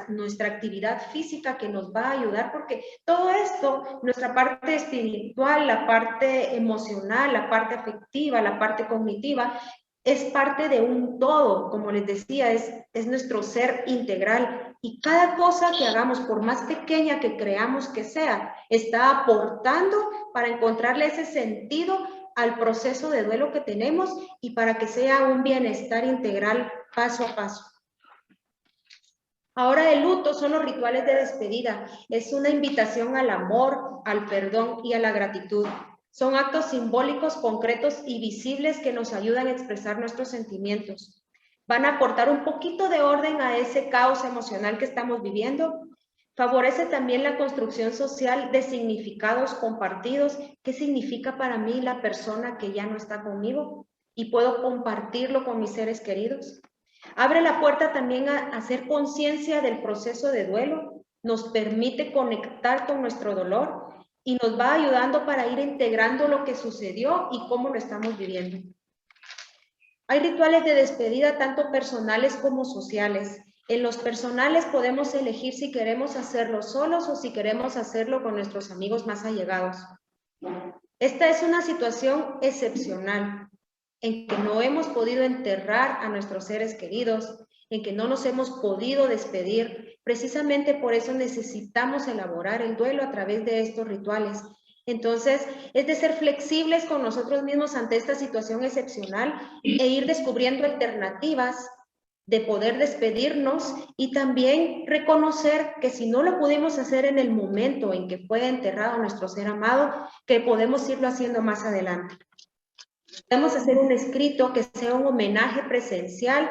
nuestra actividad física que nos va a ayudar, porque todo esto, nuestra parte espiritual, la parte emocional, la parte afectiva, la parte cognitiva, es parte de un todo, como les decía, es nuestro ser integral. Y cada cosa que hagamos, por más pequeña que creamos que sea, está aportando para encontrarle ese sentido al proceso de duelo que tenemos y para que sea un bienestar integral paso a paso. Ahora el luto son los rituales de despedida. Es una invitación al amor, al perdón y a la gratitud. Son actos simbólicos, concretos y visibles que nos ayudan a expresar nuestros sentimientos. Van a aportar un poquito de orden a ese caos emocional que estamos viviendo. Favorece también la construcción social de significados compartidos. ¿Qué significa para mí la persona que ya no está conmigo? Y puedo compartirlo con mis seres queridos. Abre la puerta también a hacer conciencia del proceso de duelo. Nos permite conectar con nuestro dolor y nos va ayudando para ir integrando lo que sucedió y cómo lo estamos viviendo. Hay rituales de despedida tanto personales como sociales. En los personales podemos elegir si queremos hacerlo solos o si queremos hacerlo con nuestros amigos más allegados. Esta es una situación excepcional en que no hemos podido enterrar a nuestros seres queridos, en que no nos hemos podido despedir. Precisamente por eso necesitamos elaborar el duelo a través de estos rituales. Entonces, es de ser flexibles con nosotros mismos ante esta situación excepcional e ir descubriendo alternativas de poder despedirnos y también reconocer que si no lo pudimos hacer en el momento en que fue enterrado nuestro ser amado, que podemos irlo haciendo más adelante. Podemos hacer un escrito que sea un homenaje presencial,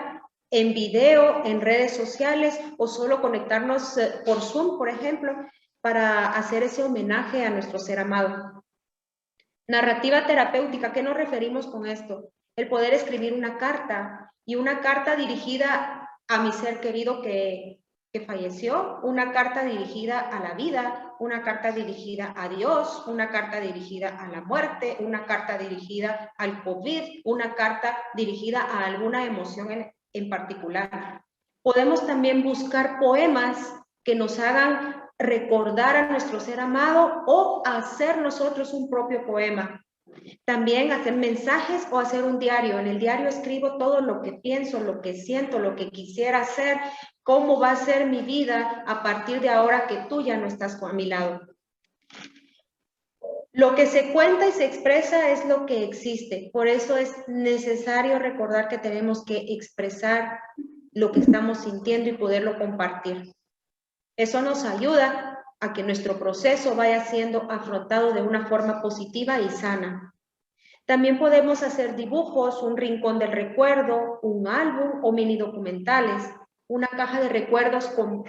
en video, en redes sociales o solo conectarnos por Zoom, por ejemplo, para hacer ese homenaje a nuestro ser amado. Narrativa terapéutica, ¿a qué nos referimos con esto? El poder escribir una carta y una carta dirigida a mi ser querido que falleció, una carta dirigida a la vida, una carta dirigida a Dios, una carta dirigida a la muerte, una carta dirigida al COVID, una carta dirigida a alguna emoción en particular. Podemos también buscar poemas que nos hagan recordar a nuestro ser amado o hacer nosotros un propio poema. También hacer mensajes o hacer un diario. En el diario escribo todo lo que pienso, lo que siento, lo que quisiera hacer, cómo va a ser mi vida a partir de ahora que tú ya no estás a mi lado. Lo que se cuenta y se expresa es lo que existe. Por eso es necesario recordar que tenemos que expresar lo que estamos sintiendo y poderlo compartir. Eso nos ayuda a que nuestro proceso vaya siendo afrontado de una forma positiva y sana. También podemos hacer dibujos, un rincón del recuerdo, un álbum o mini documentales, una caja de recuerdos con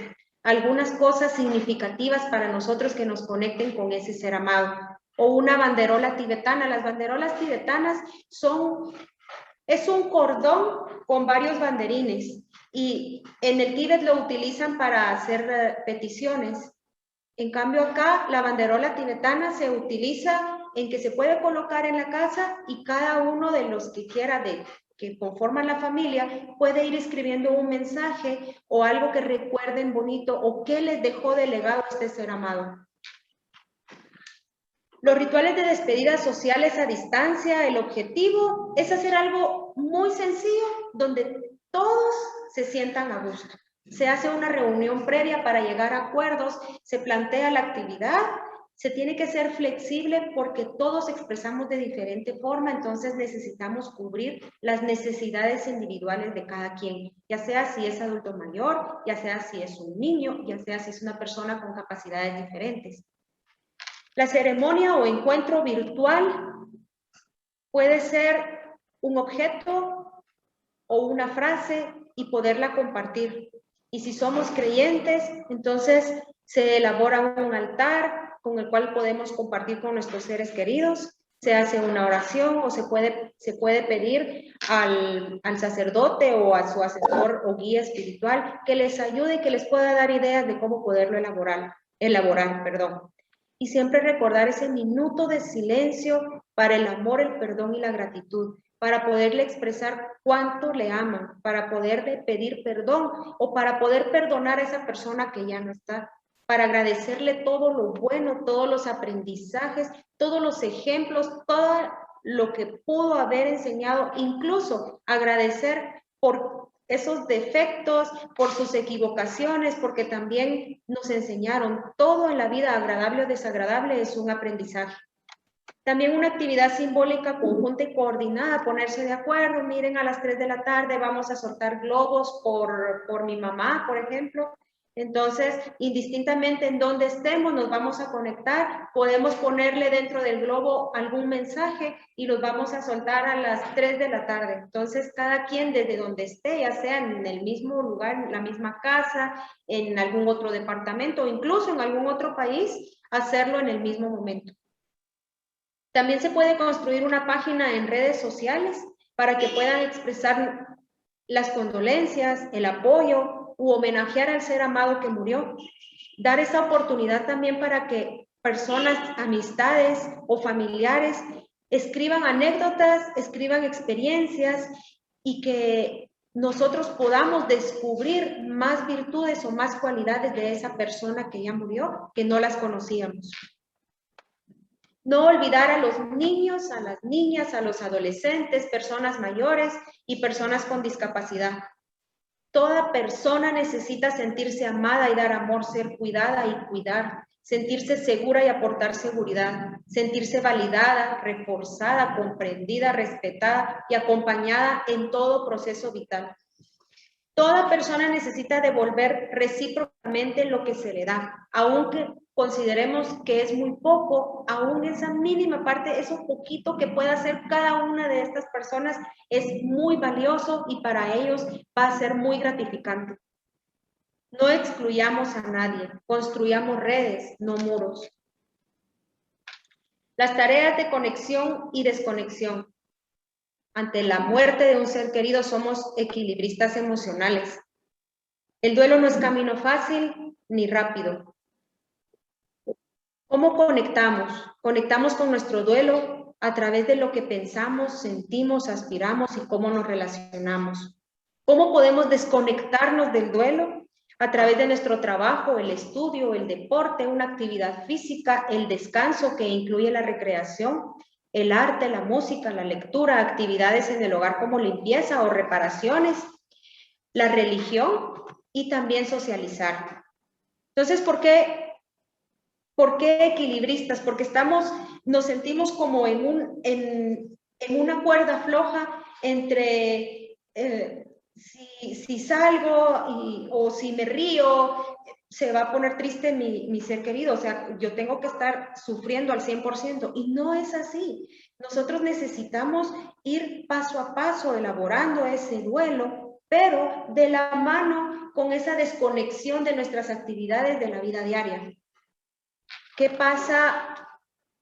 algunas cosas significativas para nosotros que nos conecten con ese ser amado, o una banderola tibetana. Las banderolas tibetanas es un cordón con varios banderines y en el Tíbet lo utilizan para hacer peticiones. En cambio acá la banderola tibetana se utiliza en que se puede colocar en la casa y cada uno de los que quiera que conforman la familia puede ir escribiendo un mensaje o algo que recuerden bonito o que les dejó de legado este ser amado. Los rituales de despedida sociales a distancia, el objetivo es hacer algo muy sencillo donde todos se sientan a gusto. Se hace una reunión previa para llegar a acuerdos, se plantea la actividad, se tiene que ser flexible porque todos expresamos de diferente forma, entonces necesitamos cubrir las necesidades individuales de cada quien, ya sea si es adulto mayor, ya sea si es un niño, ya sea si es una persona con capacidades diferentes. La ceremonia o encuentro virtual puede ser un objeto o una frase y poderla compartir. Y si somos creyentes, entonces se elabora un altar con el cual podemos compartir con nuestros seres queridos, se hace una oración o se puede pedir al sacerdote o a su asesor o guía espiritual que les ayude y que les pueda dar ideas de cómo poderlo elaborar. Y siempre recordar ese minuto de silencio para el amor, el perdón y la gratitud, para poderle expresar cuánto le aman, para poder pedir perdón o para poder perdonar a esa persona que ya no está, para agradecerle todo lo bueno, todos los aprendizajes, todos los ejemplos, toda lo que pudo haber enseñado, incluso agradecer por esos defectos, por sus equivocaciones, porque también nos enseñaron todo en la vida, agradable o desagradable, es un aprendizaje. También una actividad simbólica conjunta y coordinada, ponerse de acuerdo, miren, a las 3 de la tarde vamos a soltar globos por mi mamá, por ejemplo. Entonces, indistintamente en donde estemos, nos vamos a conectar, podemos ponerle dentro del globo algún mensaje y los vamos a soltar a las 3 de la tarde. Entonces, cada quien desde donde esté, ya sea en el mismo lugar, en la misma casa, en algún otro departamento o incluso en algún otro país, hacerlo en el mismo momento. También se puede construir una página en redes sociales para que puedan expresar las condolencias, el apoyo u homenajear al ser amado que murió. Dar esa oportunidad también para que personas, amistades o familiares escriban anécdotas, escriban experiencias y que nosotros podamos descubrir más virtudes o más cualidades de esa persona que ya murió, que no las conocíamos. No olvidar a los niños, a las niñas, a los adolescentes, personas mayores y personas con discapacidad. Toda persona necesita sentirse amada y dar amor, ser cuidada y cuidar, sentirse segura y aportar seguridad, sentirse validada, reforzada, comprendida, respetada y acompañada en todo proceso vital. Toda persona necesita devolver recíprocamente lo que se le da, aunque consideremos que es muy poco, aún esa mínima parte, eso poquito que pueda hacer cada una de estas personas es muy valioso y para ellos va a ser muy gratificante. No excluyamos a nadie, construyamos redes, no muros. Las tareas de conexión y desconexión. Ante la muerte de un ser querido somos equilibristas emocionales. El duelo no es camino fácil ni rápido. ¿Cómo conectamos? Conectamos con nuestro duelo a través de lo que pensamos, sentimos, aspiramos y cómo nos relacionamos. ¿Cómo podemos desconectarnos del duelo? A través de nuestro trabajo, el estudio, el deporte, una actividad física, el descanso que incluye la recreación, el arte, la música, la lectura, actividades en el hogar como limpieza o reparaciones, la religión y también socializar. Entonces, ¿por qué equilibristas? Porque nos sentimos como en una cuerda floja entre si salgo o si me río, se va a poner triste mi ser querido. O sea, yo tengo que estar sufriendo al 100% y no es así. Nosotros necesitamos ir paso a paso elaborando ese duelo, pero de la mano con esa desconexión de nuestras actividades de la vida diaria. ¿Qué pasa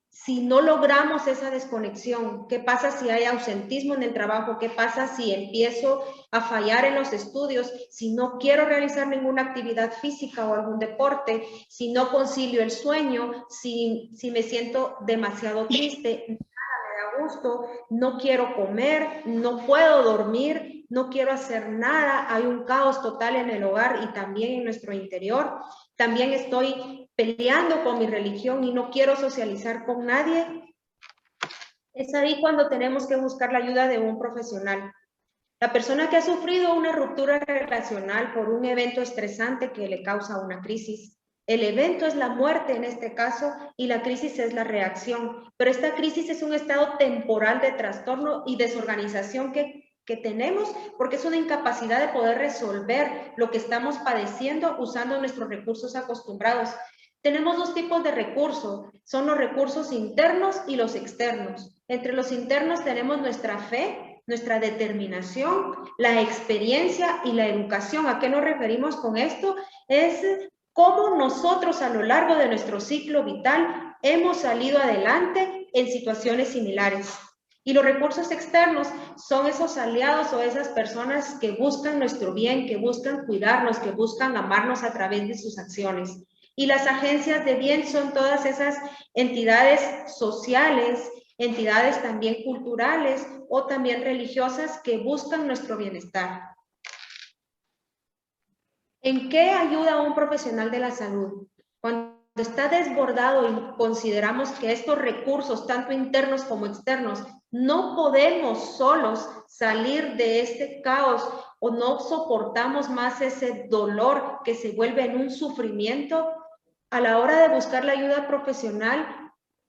si no logramos esa desconexión? ¿Qué pasa si hay ausentismo en el trabajo? ¿Qué pasa si empiezo a fallar en los estudios? Si no quiero realizar ninguna actividad física o algún deporte, si no concilio el sueño, si me siento demasiado triste, nada me da gusto, no quiero comer, no puedo dormir, no quiero hacer nada, hay un caos total en el hogar y también en nuestro interior. También estoy peleando con mi religión y no quiero socializar con nadie. Es ahí cuando tenemos que buscar la ayuda de un profesional. La persona que ha sufrido una ruptura relacional por un evento estresante que le causa una crisis. El evento es la muerte en este caso y la crisis es la reacción. Pero esta crisis es un estado temporal de trastorno y desorganización que tenemos porque es una incapacidad de poder resolver lo que estamos padeciendo usando nuestros recursos acostumbrados. Tenemos dos tipos de recursos, son los recursos internos y los externos. Entre los internos tenemos nuestra fe, nuestra determinación, la experiencia y la educación. ¿A qué nos referimos con esto? Es cómo nosotros a lo largo de nuestro ciclo vital hemos salido adelante en situaciones similares. Y los recursos externos son esos aliados o esas personas que buscan nuestro bien, que buscan cuidarnos, que buscan amarnos a través de sus acciones. Y las agencias de bien son todas esas entidades sociales, entidades también culturales o también religiosas que buscan nuestro bienestar. ¿En qué ayuda un profesional de la salud? Cuando está desbordado y consideramos que estos recursos, tanto internos como externos, No podemos solos salir de este caos o no soportamos más ese dolor que se vuelve en un sufrimiento. A la hora de buscar la ayuda profesional,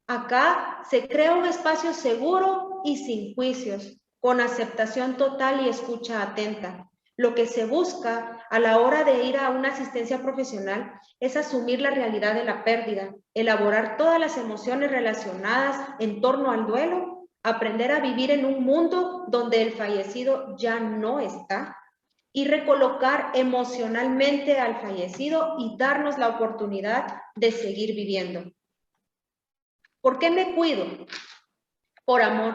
acá se crea un espacio seguro y sin juicios, con aceptación total y escucha atenta. Lo que se busca a la hora de ir a una asistencia profesional es asumir la realidad de la pérdida, elaborar todas las emociones relacionadas en torno al duelo, aprender a vivir en un mundo donde el fallecido ya no está y recolocar emocionalmente al fallecido y darnos la oportunidad de seguir viviendo. ¿Por qué me cuido? Por amor.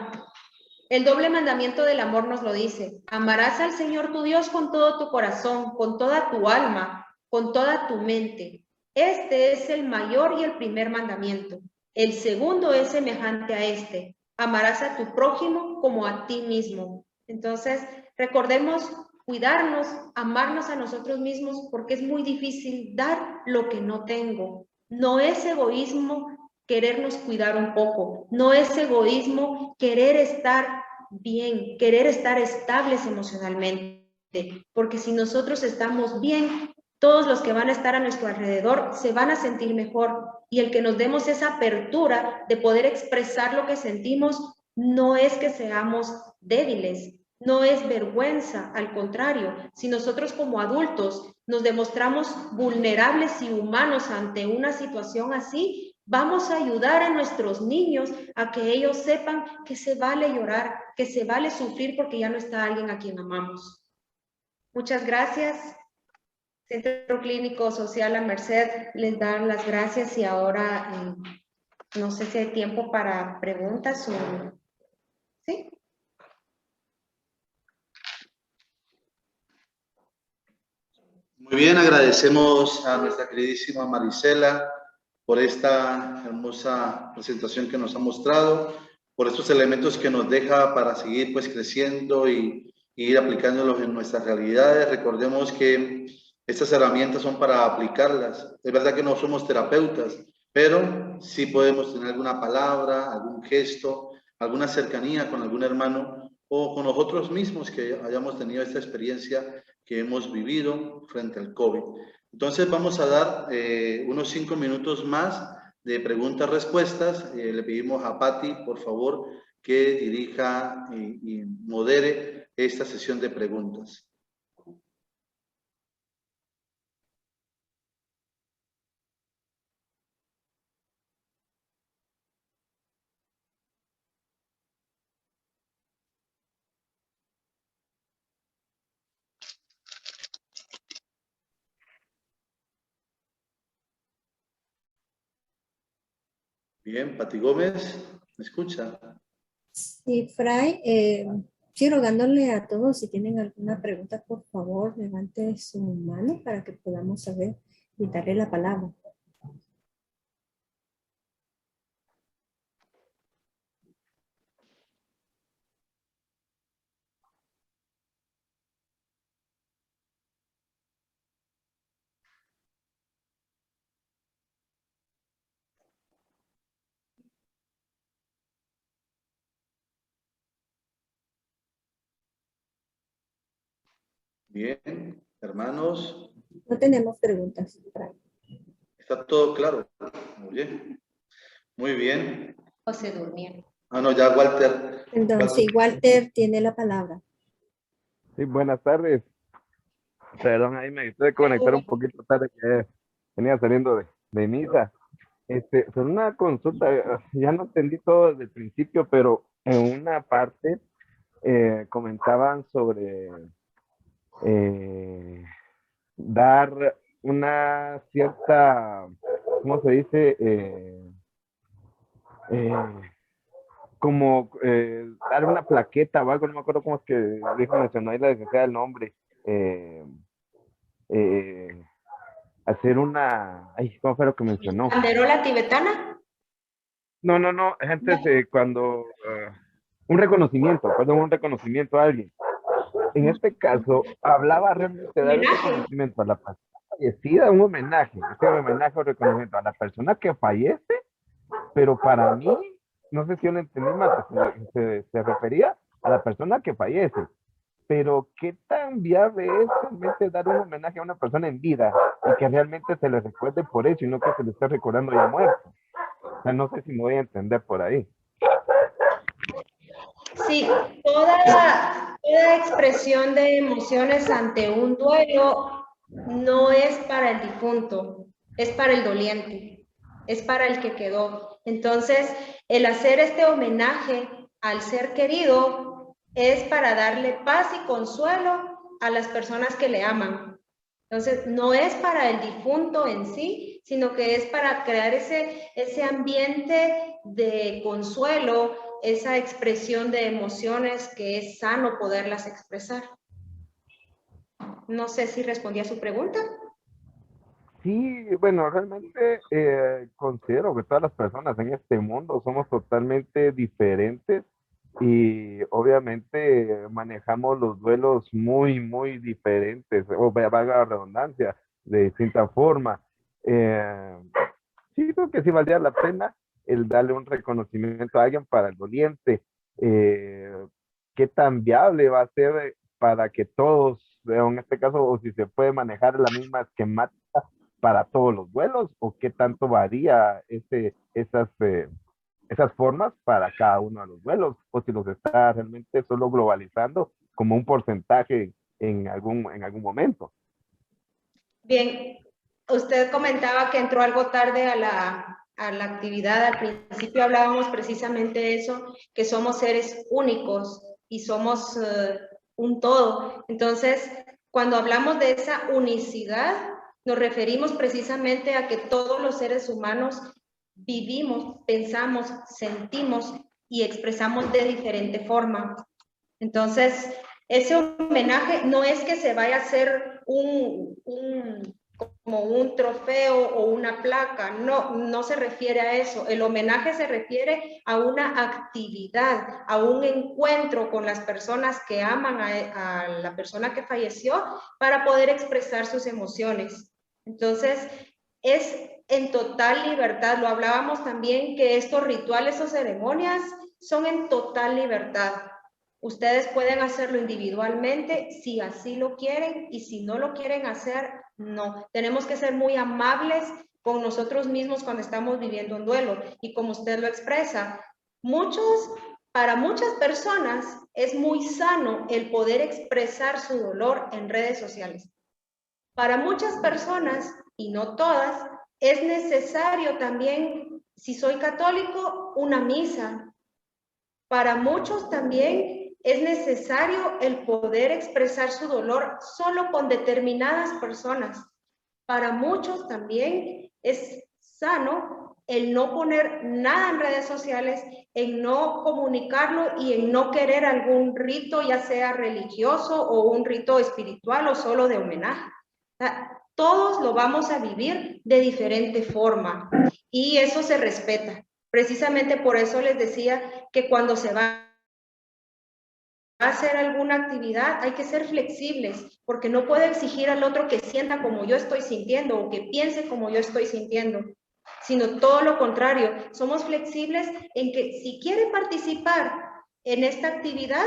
El doble mandamiento del amor nos lo dice. Amarás al Señor tu Dios con todo tu corazón, con toda tu alma, con toda tu mente. Este es el mayor y el primer mandamiento. El segundo es semejante a este. Amarás a tu prójimo como a ti mismo. Entonces, recordemos cuidarnos, amarnos a nosotros mismos, porque es muy difícil dar lo que no tengo. No es egoísmo querernos cuidar un poco, no es egoísmo querer estar bien, querer estar estables emocionalmente, porque si nosotros estamos bien, todos los que van a estar a nuestro alrededor se van a sentir mejor, y el que nos demos esa apertura de poder expresar lo que sentimos no es que seamos débiles, no es vergüenza, al contrario, si nosotros como adultos nos demostramos vulnerables y humanos ante una situación así, vamos a ayudar a nuestros niños a que ellos sepan que se vale llorar, que se vale sufrir porque ya no está alguien a quien amamos. Muchas gracias. Centro Clínico Social La Merced les da las gracias y ahora no sé si hay tiempo para preguntas o... ¿Sí? Muy bien, agradecemos a nuestra queridísima Marisela por esta hermosa presentación que nos ha mostrado, por estos elementos que nos deja para seguir pues creciendo y ir aplicándolos en nuestras realidades. Recordemos que estas herramientas son para aplicarlas. Es verdad que no somos terapeutas, pero sí podemos tener alguna palabra, algún gesto, alguna cercanía con algún hermano o con nosotros mismos que hayamos tenido esta experiencia que hemos vivido frente al COVID. Entonces vamos a dar unos 5 minutos más de preguntas-respuestas. Le pedimos a Patti, por favor, que dirija y modere esta sesión de preguntas. Bien, Patti Gómez, ¿me escucha? Sí, Fray, sí, rogándole a todos si tienen alguna pregunta, por favor, levante su mano para que podamos saber y darle la palabra. Bien, hermanos. No tenemos preguntas, Fray. Está todo claro. Muy bien. Muy bien. O se durmieron. Ah, no, ya Walter. Perdón, sí, Walter tiene la palabra. Sí, buenas tardes. Perdón, ahí me estoy de conectar un poquito tarde, que venía saliendo de misa. Son una consulta, ya no entendí todo desde el principio, pero en una parte comentaban sobre dar una cierta, ¿cómo se dice? Como dar una plaqueta o algo, no me acuerdo cómo es que dijo, mencionó ahí la licenciada el nombre. Hacer una, ay, ¿cómo fue lo que mencionó? ¿Banderola tibetana? No, gente cuando, un reconocimiento, perdón, un reconocimiento a alguien. En este caso, hablaba realmente de dar un reconocimiento a la persona fallecida, un homenaje o reconocimiento a la persona que fallece, pero para mí no sé si yo lo entendí mal, se refería a la persona que fallece. Pero qué tan viable es realmente dar un homenaje a una persona en vida y que realmente se le recuerde por eso y no que se le esté recordando ya muerto. O sea, no sé si me voy a entender por ahí. Sí, toda expresión de emociones ante un duelo no es para el difunto, es para el doliente, es para el que quedó. Entonces, el hacer este homenaje al ser querido es para darle paz y consuelo a las personas que le aman. Entonces, no es para el difunto en sí, sino que es para crear ese ambiente de consuelo, esa expresión de emociones que es sano poderlas expresar. No sé si respondí a su pregunta. Sí, bueno, realmente considero que todas las personas en este mundo somos totalmente diferentes y obviamente manejamos los duelos muy, muy diferentes, o valga la redundancia, de distinta forma. Eh, sí, creo que sí valdría la pena el darle un reconocimiento a alguien para el doliente. Eh, ¿Qué tan viable va a ser para que todos, en este caso, o si se puede manejar la misma esquemática para todos los vuelos, o qué tanto varía esas formas para cada uno de los vuelos, o si los está realmente solo globalizando como un porcentaje en algún momento? Bien, usted comentaba que entró algo tarde a la actividad. Al principio hablábamos precisamente de eso, que somos seres únicos y somos un todo. Entonces, cuando hablamos de esa unicidad, nos referimos precisamente a que todos los seres humanos vivimos, pensamos, sentimos y expresamos de diferente forma. Entonces, ese homenaje no es que se vaya a hacer como un trofeo o una placa, no se refiere a eso. El homenaje se refiere a una actividad, a un encuentro con las personas que aman a la persona que falleció para poder expresar sus emociones. Entonces, es en total libertad. Lo hablábamos también que estos rituales o ceremonias son en total libertad. Ustedes pueden hacerlo individualmente si así lo quieren y si no lo quieren hacer, no. Tenemos que ser muy amables con nosotros mismos cuando estamos viviendo un duelo. Y como usted lo expresa, para muchas personas es muy sano el poder expresar su dolor en redes sociales. Para muchas personas, y no todas, es necesario también, si soy católico, una misa. Para muchos también es necesario el poder expresar su dolor solo con determinadas personas. Para muchos también es sano el no poner nada en redes sociales, en no comunicarlo y en no querer algún rito, ya sea religioso o un rito espiritual o solo de homenaje. O sea, todos lo vamos a vivir de diferente forma y eso se respeta. Precisamente por eso les decía que cuando se va a hacer alguna actividad hay que ser flexibles, porque no puedo exigir al otro que sienta como yo estoy sintiendo o que piense como yo estoy sintiendo, sino todo lo contrario. Somos flexibles en que si quiere participar en esta actividad,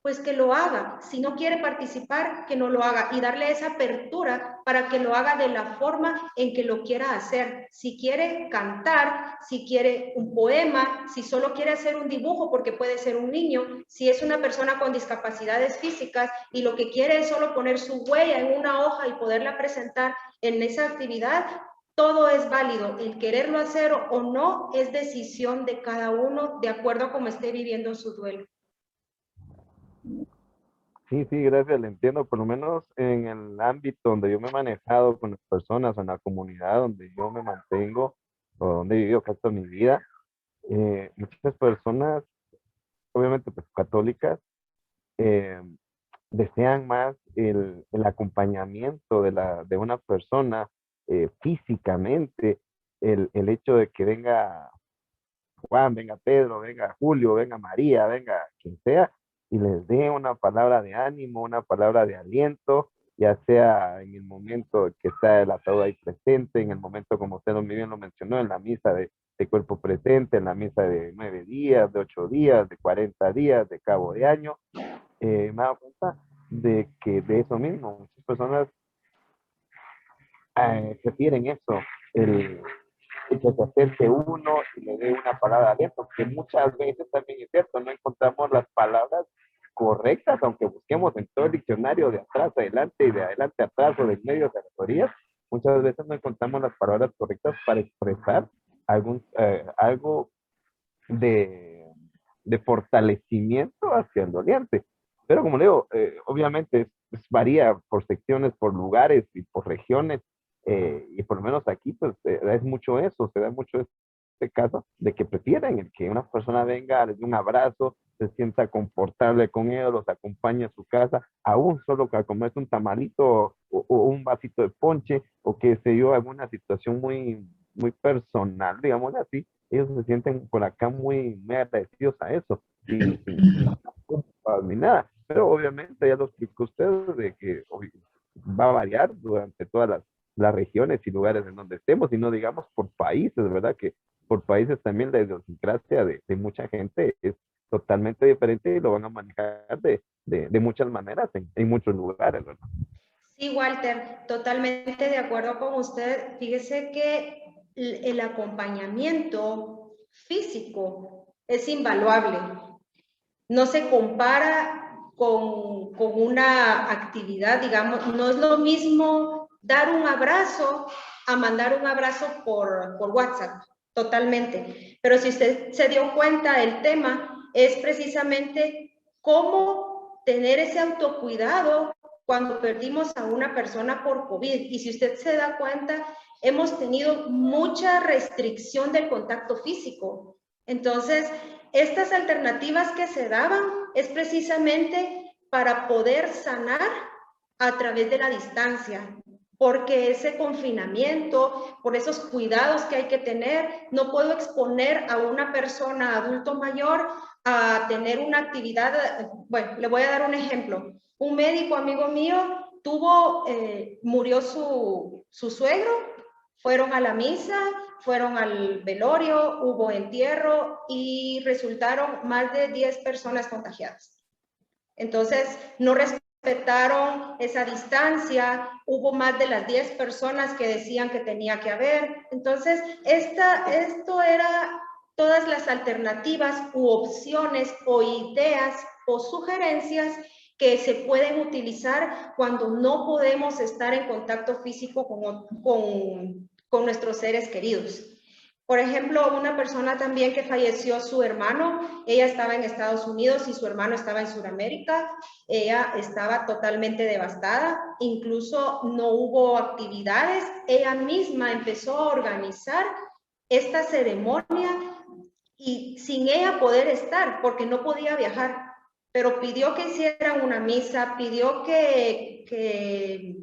pues que lo haga. Si no quiere participar, que no lo haga y darle esa apertura para que lo haga de la forma en que lo quiera hacer. Si quiere cantar, si quiere un poema, si solo quiere hacer un dibujo, porque puede ser un niño, si es una persona con discapacidades físicas y lo que quiere es solo poner su huella en una hoja y poderla presentar en esa actividad, todo es válido. El quererlo hacer o no es decisión de cada uno de acuerdo a cómo esté viviendo su duelo. Sí, sí, gracias, le entiendo. Por lo menos en el ámbito donde yo me he manejado con las personas, en la comunidad donde yo me mantengo, o donde he vivido casi toda mi vida, muchas personas, obviamente pues católicas, eh, desean más el acompañamiento de una persona físicamente, el hecho de que venga Juan, venga Pedro, venga Julio, venga María, venga quien sea, y les dé una palabra de ánimo, una palabra de aliento, ya sea en el momento que está el ataúd ahí presente, en el momento, como usted muy bien lo mencionó, en la misa de cuerpo presente, en la misa de 9 días, de 8 días, de 40 días, de cabo de año. Me he dado cuenta de que de eso mismo, muchas personas prefieren eso, el que se acerque uno y le dé una palabra de esto, que muchas veces también es cierto, no encontramos las palabras correctas, aunque busquemos en todo el diccionario de atrás adelante y de adelante atrás o de medio de alegorías, muchas veces no encontramos las palabras correctas para expresar algo de fortalecimiento hacia el doliente. Pero como le digo, obviamente varía por secciones, por lugares y por regiones, y por lo menos aquí pues es mucho eso, se da mucho este caso de que prefieren el que una persona venga, les dé un abrazo, se sienta confortable con ellos, los acompañe a su casa, aún solo que a comerse un tamalito o un vasito de ponche o que se dio alguna situación muy personal, digamos así, ellos se sienten por acá muy agradecidos a eso y sin culpa ni nada. Pero obviamente ya lo explicó usted de que va a variar durante todas las regiones y lugares en donde estemos y no digamos por países, ¿verdad? Que por países también la idiosincrasia de mucha gente es totalmente diferente y lo van a manejar de muchas maneras en muchos lugares, ¿verdad? Sí, Walter, totalmente de acuerdo con usted. Fíjese que el acompañamiento físico es invaluable. No se compara con una actividad, digamos, no es lo mismo dar un abrazo a mandar un abrazo por WhatsApp, totalmente. Pero si usted se dio cuenta, el tema es precisamente cómo tener ese autocuidado cuando perdimos a una persona por COVID. Y si usted se da cuenta, hemos tenido mucha restricción del contacto físico. Entonces, estas alternativas que se daban es precisamente para poder sanar a través de la distancia, porque ese confinamiento, por esos cuidados que hay que tener, no puedo exponer a una persona adulto mayor a tener una actividad. Bueno, le voy a dar un ejemplo. Un médico amigo mío murió su suegro, fueron a la misa, fueron al velorio, hubo entierro y resultaron más de 10 personas contagiadas. Entonces, no respetaron esa distancia, hubo más de las 10 personas que decían que tenía que haber. Entonces, esto era todas las alternativas u opciones o ideas o sugerencias que se pueden utilizar cuando no podemos estar en contacto físico con nuestros seres queridos. Por ejemplo, una persona también que falleció, su hermano, ella estaba en Estados Unidos y su hermano estaba en Sudamérica, ella estaba totalmente devastada, incluso no hubo actividades, ella misma empezó a organizar esta ceremonia y sin ella poder estar, porque no podía viajar, pero pidió que hicieran una misa, pidió que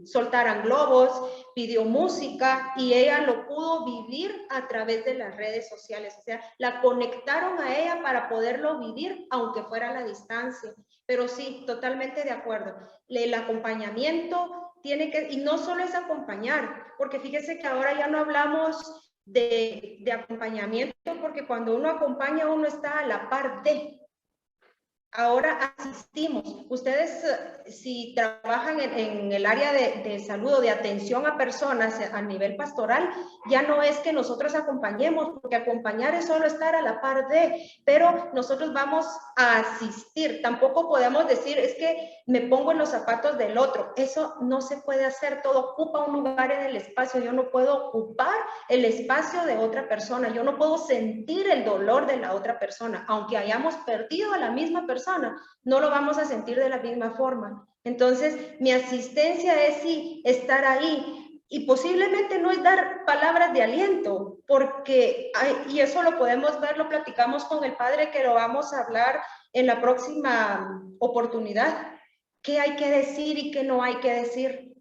soltaran globos, pidió música y ella lo pudo vivir a través de las redes sociales. O sea, la conectaron a ella para poderlo vivir, aunque fuera a la distancia. Pero sí, totalmente de acuerdo. El acompañamiento tiene que, y no solo es acompañar, porque fíjese que ahora ya no hablamos de acompañamiento, porque cuando uno acompaña, uno está a la par de. Ahora asistimos. Ustedes, si trabajan en el área de salud o de atención a personas a nivel pastoral, ya no es que nosotros acompañemos, porque acompañar es solo estar a la par de, pero nosotros vamos a asistir. Tampoco podemos decir, es que me pongo en los zapatos del otro. Eso no se puede hacer. Todo ocupa un lugar en el espacio. Yo no puedo ocupar el espacio de otra persona. Yo no puedo sentir el dolor de la otra persona, aunque hayamos perdido a la misma persona. No lo vamos a sentir de la misma forma. Entonces, mi asistencia es sí, estar ahí. Y posiblemente no es dar palabras de aliento, porque, y eso lo podemos ver, lo platicamos con el padre, que lo vamos a hablar en la próxima oportunidad. ¿Qué hay que decir y qué no hay que decir?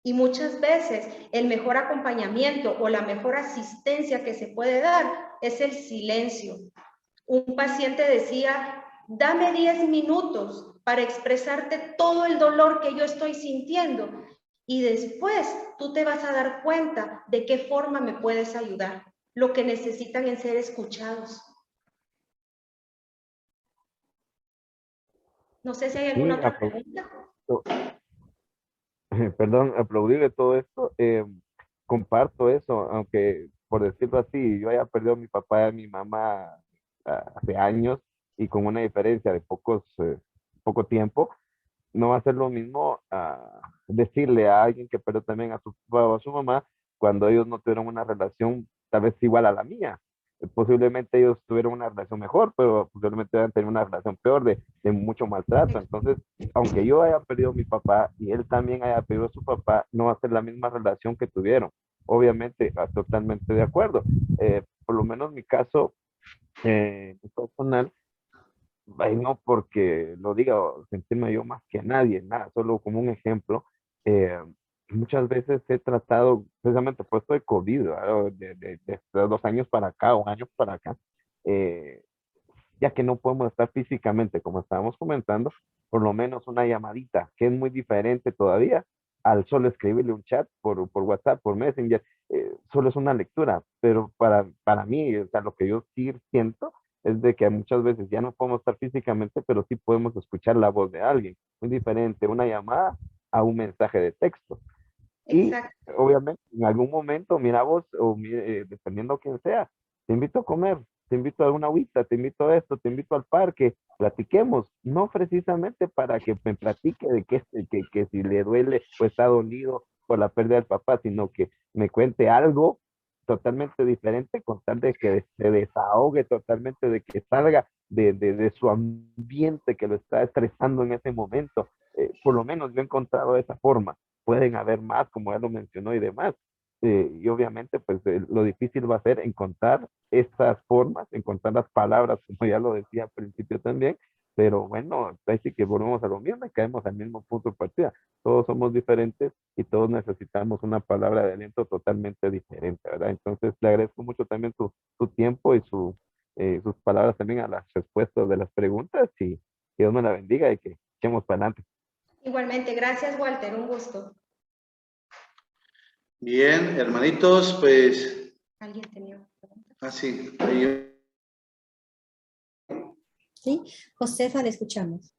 Y muchas veces el mejor acompañamiento o la mejor asistencia que se puede dar es el silencio. Un paciente decía, dame 10 minutos para expresarte todo el dolor que yo estoy sintiendo. Y después tú te vas a dar cuenta de qué forma me puedes ayudar. Lo que necesitan es ser escuchados. No sé si hay alguna otra pregunta. Perdón, aplaudirle todo esto. Comparto eso, aunque por decirlo así, yo haya perdido a mi papá y a mi mamá hace años y con una diferencia de poco tiempo, no va a ser lo mismo decirle a alguien que perdió también a su papá o a su mamá cuando ellos no tuvieron una relación tal vez igual a la mía. Posiblemente ellos tuvieron una relación mejor, pero posiblemente van a tener una relación peor de mucho maltrato. Entonces, aunque yo haya perdido a mi papá y él también haya perdido a su papá, no va a ser la misma relación que tuvieron. Obviamente, totalmente de acuerdo. Por lo menos mi caso personal, ahí no porque lo diga o sentirme yo más que nadie, nada, solo como un ejemplo. eh, Muchas veces he tratado, precisamente por esto de COVID, ¿verdad? De 2 años para acá, 1 año para acá, eh, ya que no podemos estar físicamente, como estábamos comentando, por lo menos una llamadita, que es muy diferente todavía al solo escribirle un chat por WhatsApp, por Messenger, solo es una lectura, pero para mí, o sea, lo que yo sí siento es de que muchas veces ya no podemos estar físicamente, pero sí podemos escuchar la voz de alguien, muy diferente una llamada a un mensaje de texto. Y Exacto. obviamente en algún momento, mira vos, o dependiendo quién sea, te invito a comer, te invito a una agüita, te invito a esto, te invito al parque, platiquemos, no precisamente para que me platique de que si le duele o está dolido por la pérdida del papá, sino que me cuente algo totalmente diferente con tal de que se desahogue totalmente, de que salga de su ambiente que lo está estresando en ese momento. Por lo menos yo he encontrado esa forma. Pueden haber más, como ya lo mencionó y demás. Y obviamente, pues lo difícil va a ser encontrar estas formas, encontrar las palabras, como ya lo decía al principio también, pero bueno, ahí sí que volvemos a lo mismo y caemos al mismo punto de partida. Todos somos diferentes y todos necesitamos una palabra de aliento totalmente diferente, ¿verdad? Entonces, le agradezco mucho también su tiempo y sus palabras también a las respuestas de las preguntas y que Dios me la bendiga y que echemos para adelante. Igualmente, gracias Walter, un gusto. Bien, hermanitos, pues ¿Alguien tenía preguntas? así. Sí, Josefa, le escuchamos.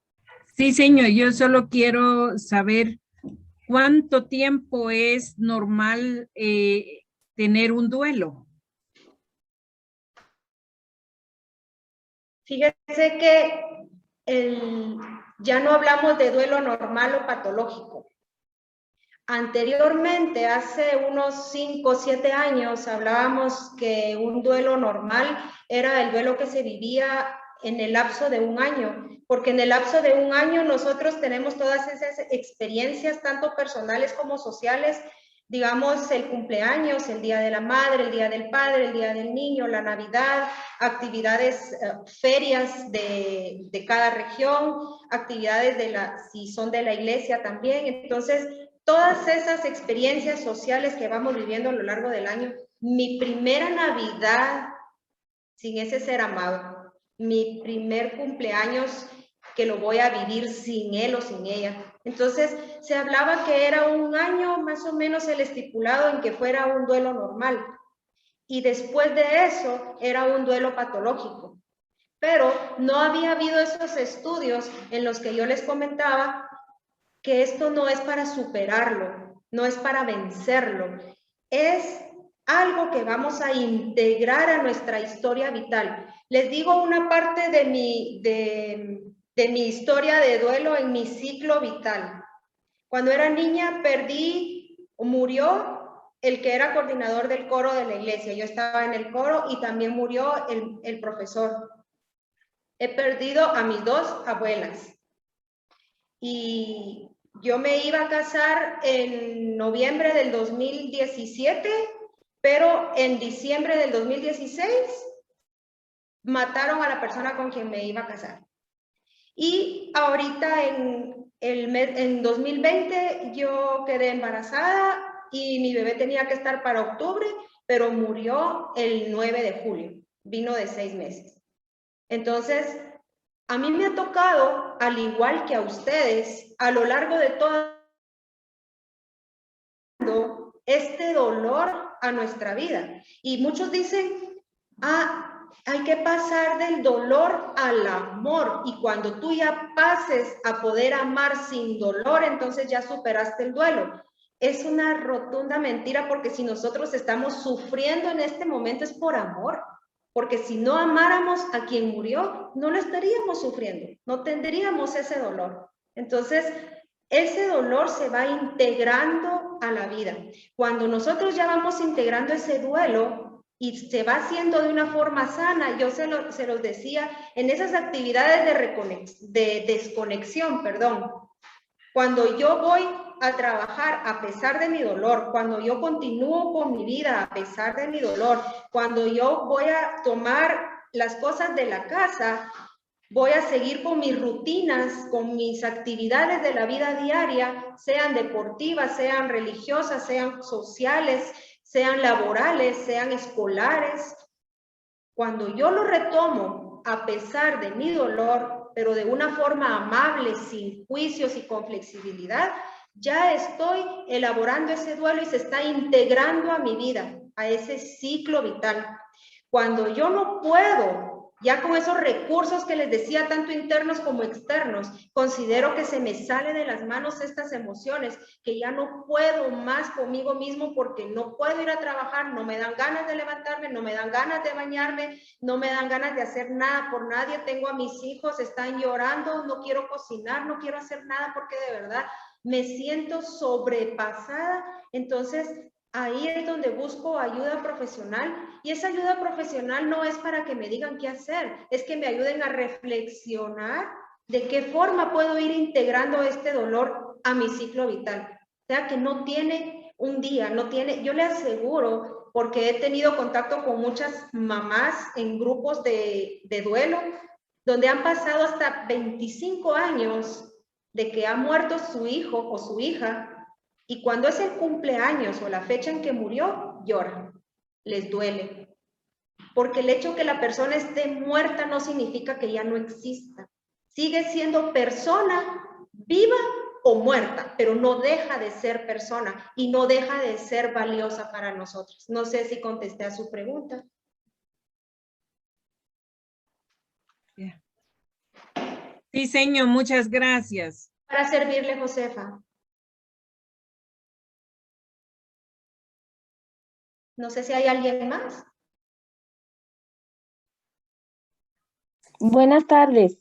Sí, señor, yo solo quiero saber cuánto tiempo es normal tener un duelo. Fíjese que ya no hablamos de duelo normal o patológico. Anteriormente, hace unos 5 o 7 años, hablábamos que un duelo normal era el duelo que se vivía en el lapso de 1 año, porque en el lapso de 1 año nosotros tenemos todas esas experiencias, tanto personales como sociales, digamos el cumpleaños, el día de la madre, el día del padre, el día del niño, la Navidad, actividades, ferias de cada región, actividades si son de la iglesia también. Entonces, todas esas experiencias sociales que vamos viviendo a lo largo del año, mi primera Navidad sin ese ser amado, mi primer cumpleaños que lo voy a vivir sin él o sin ella. Entonces, se hablaba que era 1 año más o menos el estipulado en que fuera un duelo normal. Y después de eso, era un duelo patológico. Pero no había habido esos estudios en los que yo les comentaba que esto no es para superarlo, no es para vencerlo, es algo que vamos a integrar a nuestra historia vital. Les digo una parte de mi historia de duelo en mi ciclo vital. Cuando era niña murió el que era coordinador del coro de la iglesia. Yo estaba en el coro y también murió el profesor. He perdido a mis 2 abuelas. Y yo me iba a casar en noviembre del 2017, pero en diciembre del 2016 mataron a la persona con quien me iba a casar. Y ahorita en 2020 yo quedé embarazada y mi bebé tenía que estar para octubre, pero murió el 9 de julio, vino de 6 meses. Entonces, A mí me ha tocado, al igual que a ustedes, a lo largo de todo este dolor a nuestra vida. Y muchos dicen, hay que pasar del dolor al amor. Y cuando tú ya pases a poder amar sin dolor, entonces ya superaste el duelo. Es una rotunda mentira, porque si nosotros estamos sufriendo en este momento es por amor. Porque si no amáramos a quien murió, no lo estaríamos sufriendo, no tendríamos ese dolor. Entonces, ese dolor se va integrando a la vida. Cuando nosotros ya vamos integrando ese duelo y se va haciendo de una forma sana, yo se los decía, en esas actividades de desconexión, perdón, cuando yo voy a trabajar a pesar de mi dolor, cuando yo continúo con mi vida a pesar de mi dolor, cuando yo voy a tomar las cosas de la casa, voy a seguir con mis rutinas, con mis actividades de la vida diaria, sean deportivas, sean religiosas, sean sociales, sean laborales, sean escolares. Cuando yo lo retomo a pesar de mi dolor, pero de una forma amable, sin juicios y con flexibilidad, ya estoy elaborando ese duelo y se está integrando a mi vida, a ese ciclo vital. Cuando yo no puedo, ya con esos recursos que les decía, tanto internos como externos, considero que se me sale de las manos estas emociones, que ya no puedo más conmigo mismo porque no puedo ir a trabajar, no me dan ganas de levantarme, no me dan ganas de bañarme, no me dan ganas de hacer nada por nadie, tengo a mis hijos, están llorando, no quiero cocinar, no quiero hacer nada porque de verdad me siento sobrepasada. Entonces, ahí es donde busco ayuda profesional, y esa ayuda profesional no es para que me digan qué hacer, es que me ayuden a reflexionar de qué forma puedo ir integrando este dolor a mi ciclo vital. O sea, que no tiene un día, no tiene, yo le aseguro, porque he tenido contacto con muchas mamás en grupos de duelo, donde han pasado hasta 25 años de que ha muerto su hijo o su hija, y cuando es el cumpleaños o la fecha en que murió, lloran, les duele. Porque el hecho que la persona esté muerta no significa que ya no exista. Sigue siendo persona, viva o muerta, pero no deja de ser persona y no deja de ser valiosa para nosotros. No sé si contesté a su pregunta. Sí, señor, muchas gracias. Para servirle, Josefa. No sé si hay alguien más. Buenas tardes.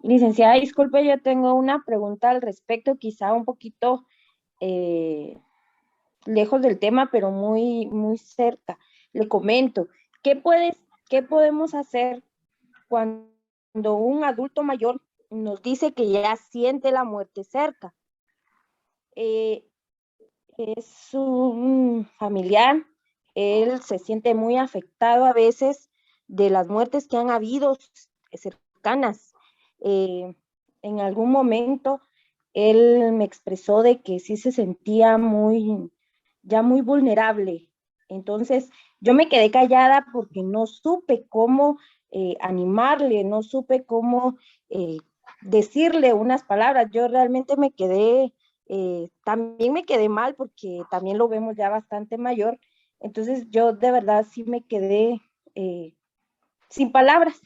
Licenciada, disculpe, yo tengo una pregunta al respecto, quizá un poquito lejos del tema, pero muy cerca. Le comento, ¿qué podemos hacer cuando un adulto mayor nos dice que ya siente la muerte cerca? Es un familiar, él se siente muy afectado a veces de las muertes que han habido cercanas. En algún momento él me expresó de que sí se sentía ya muy vulnerable. Entonces yo me quedé callada porque no supe cómo animarle, no supe cómo decirle unas palabras. Yo realmente me quedé, también me quedé mal porque también lo vemos ya bastante mayor. Entonces yo de verdad sí me quedé sin palabras.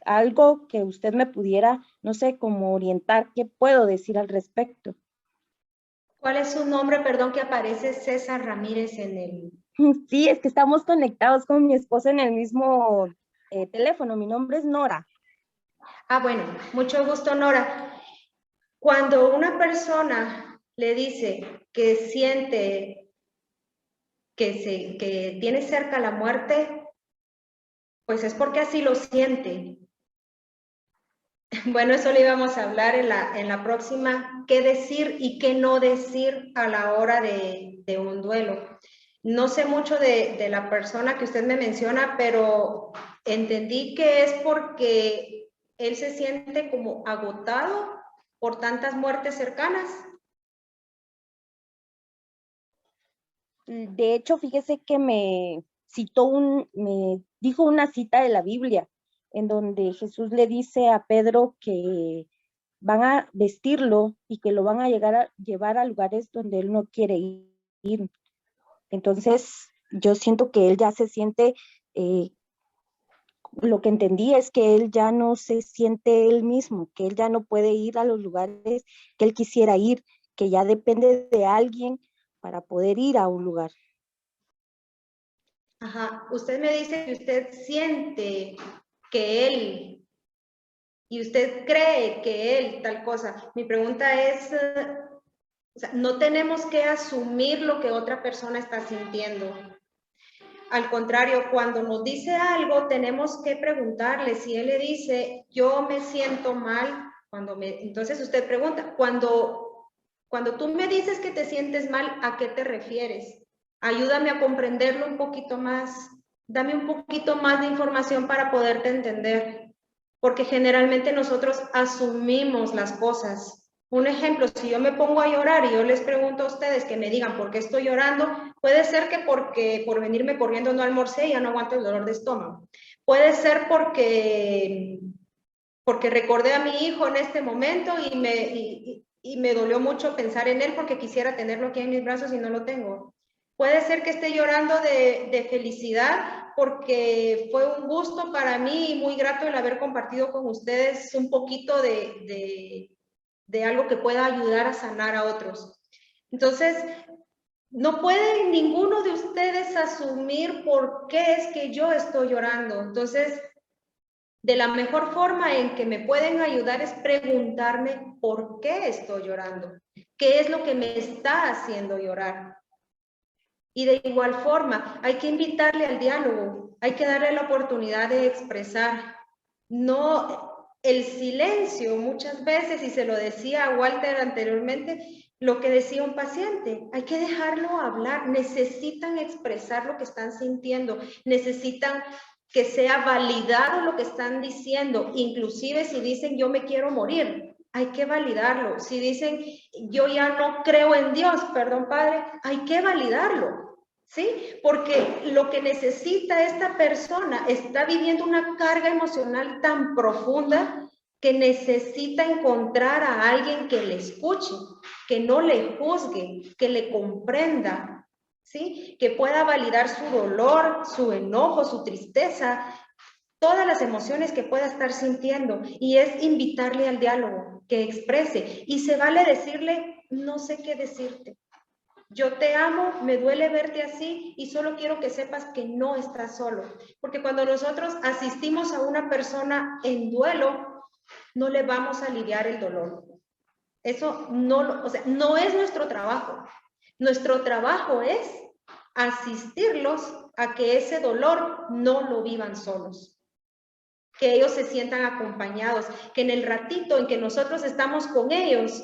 Algo que usted me pudiera, no sé, como orientar, ¿qué puedo decir al respecto? ¿Cuál es su nombre? Perdón, que aparece César Ramírez en el... Sí, es que estamos conectados con mi esposo en el mismo teléfono. Mi nombre es Nora. Ah, bueno, mucho gusto, Nora. Cuando una persona le dice que siente que tiene cerca la muerte, pues es porque así lo siente. Bueno, eso le íbamos a hablar en la próxima, qué decir y qué no decir a la hora de un duelo. No sé mucho de la persona que usted me menciona, pero entendí que es porque él se siente como agotado por tantas muertes cercanas. De hecho, fíjese que me dijo una cita de la Biblia. en donde Jesús le dice a Pedro que van a vestirlo y que lo van a llevar a lugares donde él no quiere ir. Entonces, yo siento que él ya se siente, lo que entendí es que él ya no se siente él mismo, que él ya no puede ir a los lugares que él quisiera ir, que ya depende de alguien para poder ir a un lugar. Ajá, usted me dice que usted siente que él, y usted cree que él tal cosa. Mi pregunta es, o sea, no tenemos que asumir lo que otra persona está sintiendo. Al contrario, cuando nos dice algo, tenemos que preguntarle. Si él le dice, yo me siento mal, entonces usted pregunta, cuando tú me dices que te sientes mal, ¿a qué te refieres? Ayúdame a comprenderlo un poquito más. Dame un poquito más de información para poderte entender. Porque generalmente nosotros asumimos las cosas. Un ejemplo, si yo me pongo a llorar y yo les pregunto a ustedes que me digan por qué estoy llorando, puede ser que porque por venirme corriendo no almorcé y ya no aguanto el dolor de estómago. Puede ser porque recordé a mi hijo en este momento y me dolió mucho pensar en él porque quisiera tenerlo aquí en mis brazos y no lo tengo. Puede ser que esté llorando de felicidad porque fue un gusto para mí y muy grato el haber compartido con ustedes un poquito de algo que pueda ayudar a sanar a otros. Entonces, no pueden ninguno de ustedes asumir por qué es que yo estoy llorando. Entonces, de la mejor forma en que me pueden ayudar es preguntarme por qué estoy llorando, qué es lo que me está haciendo llorar. Y de igual forma, hay que invitarle al diálogo, hay que darle la oportunidad de expresar. No, el silencio muchas veces, y se lo decía a Walter anteriormente, lo que decía un paciente, hay que dejarlo hablar, necesitan expresar lo que están sintiendo, necesitan que sea validado lo que están diciendo, inclusive si dicen yo me quiero morir, hay que validarlo. Si dicen yo ya no creo en Dios, perdón Padre, hay que validarlo, ¿sí? Porque lo que necesita esta persona está viviendo una carga emocional tan profunda que necesita encontrar a alguien que le escuche, que no le juzgue, que le comprenda, ¿sí? Que pueda validar su dolor, su enojo, su tristeza, todas las emociones que pueda estar sintiendo, y es invitarle al diálogo, que exprese, y se vale decirle, no sé qué decirte, yo te amo, me duele verte así y solo quiero que sepas que no estás solo, porque cuando nosotros asistimos a una persona en duelo, no le vamos a aliviar el dolor. Eso no, o sea, no es nuestro trabajo. Nuestro trabajo es asistirlos a que ese dolor no lo vivan solos, que ellos se sientan acompañados, que en el ratito en que nosotros estamos con ellos,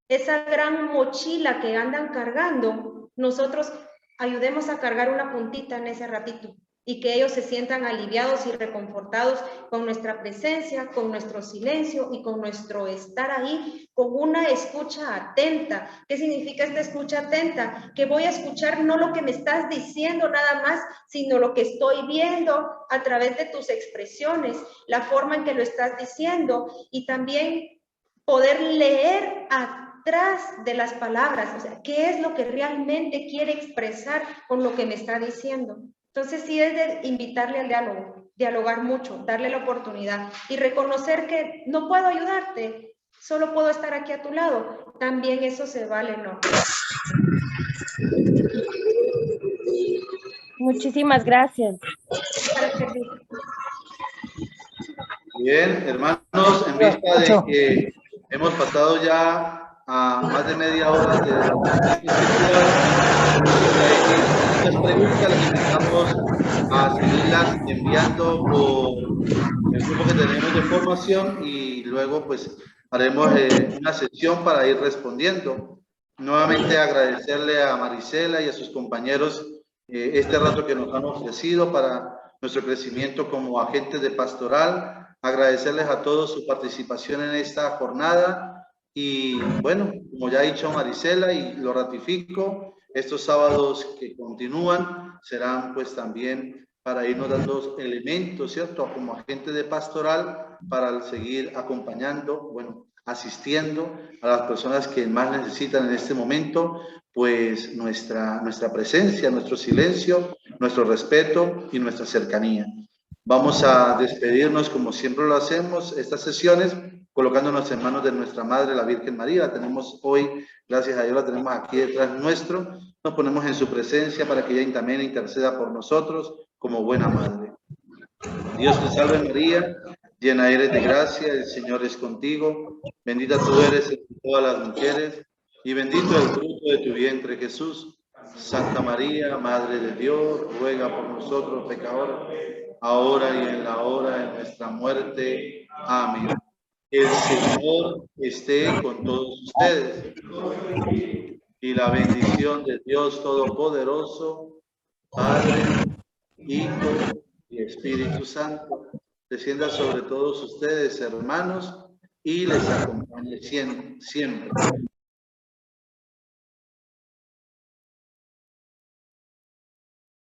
esa gran mochila que andan cargando, nosotros ayudemos a cargar una puntita en ese ratito y que ellos se sientan aliviados y reconfortados con nuestra presencia, con nuestro silencio y con nuestro estar ahí, con una escucha atenta. ¿Qué significa esta escucha atenta? Que voy a escuchar no lo que me estás diciendo nada más, sino lo que estoy viendo a través de tus expresiones, la forma en que lo estás diciendo, y también poder leer atrás de las palabras, o sea, qué es lo que realmente quiere expresar con lo que me está diciendo. Entonces sí es de invitarle al diálogo, dialogar mucho, darle la oportunidad y reconocer que no puedo ayudarte, solo puedo estar aquí a tu lado. También eso se vale, ¿no? Muchísimas gracias. Bien, hermanos, en vista de que hemos pasado ya a más de media hora de la muchas preguntas, las invitamos a seguirlas enviando por el grupo que tenemos de formación y luego pues haremos una sesión para ir respondiendo. Nuevamente agradecerle a Marisela y a sus compañeros este rato que nos han ofrecido para nuestro crecimiento como agentes de pastoral. Agradecerles a todos su participación en esta jornada. Y bueno, como ya ha dicho Marisela y lo ratifico, estos sábados que continúan serán pues también para irnos dando elementos, ¿cierto? Como agente de pastoral para seguir acompañando, bueno, asistiendo a las personas que más necesitan en este momento, pues nuestra presencia, nuestro silencio, nuestro respeto y nuestra cercanía. Vamos a despedirnos como siempre lo hacemos, estas sesiones, colocándonos en manos de nuestra Madre, la Virgen María. La tenemos hoy, gracias a Dios, la tenemos aquí detrás nuestro. Nos ponemos en su presencia para que ella también interceda por nosotros como buena Madre. Dios te salve María, llena eres de gracia, el Señor es contigo. Bendita tú eres entre todas las mujeres y bendito el fruto de tu vientre, Jesús. Santa María, Madre de Dios, ruega por nosotros pecadores, ahora y en la hora de nuestra muerte. Amén. El Señor esté con todos ustedes. Y la bendición de Dios Todopoderoso, Padre, Hijo y Espíritu Santo, descienda sobre todos ustedes, hermanos, y les acompañe siempre.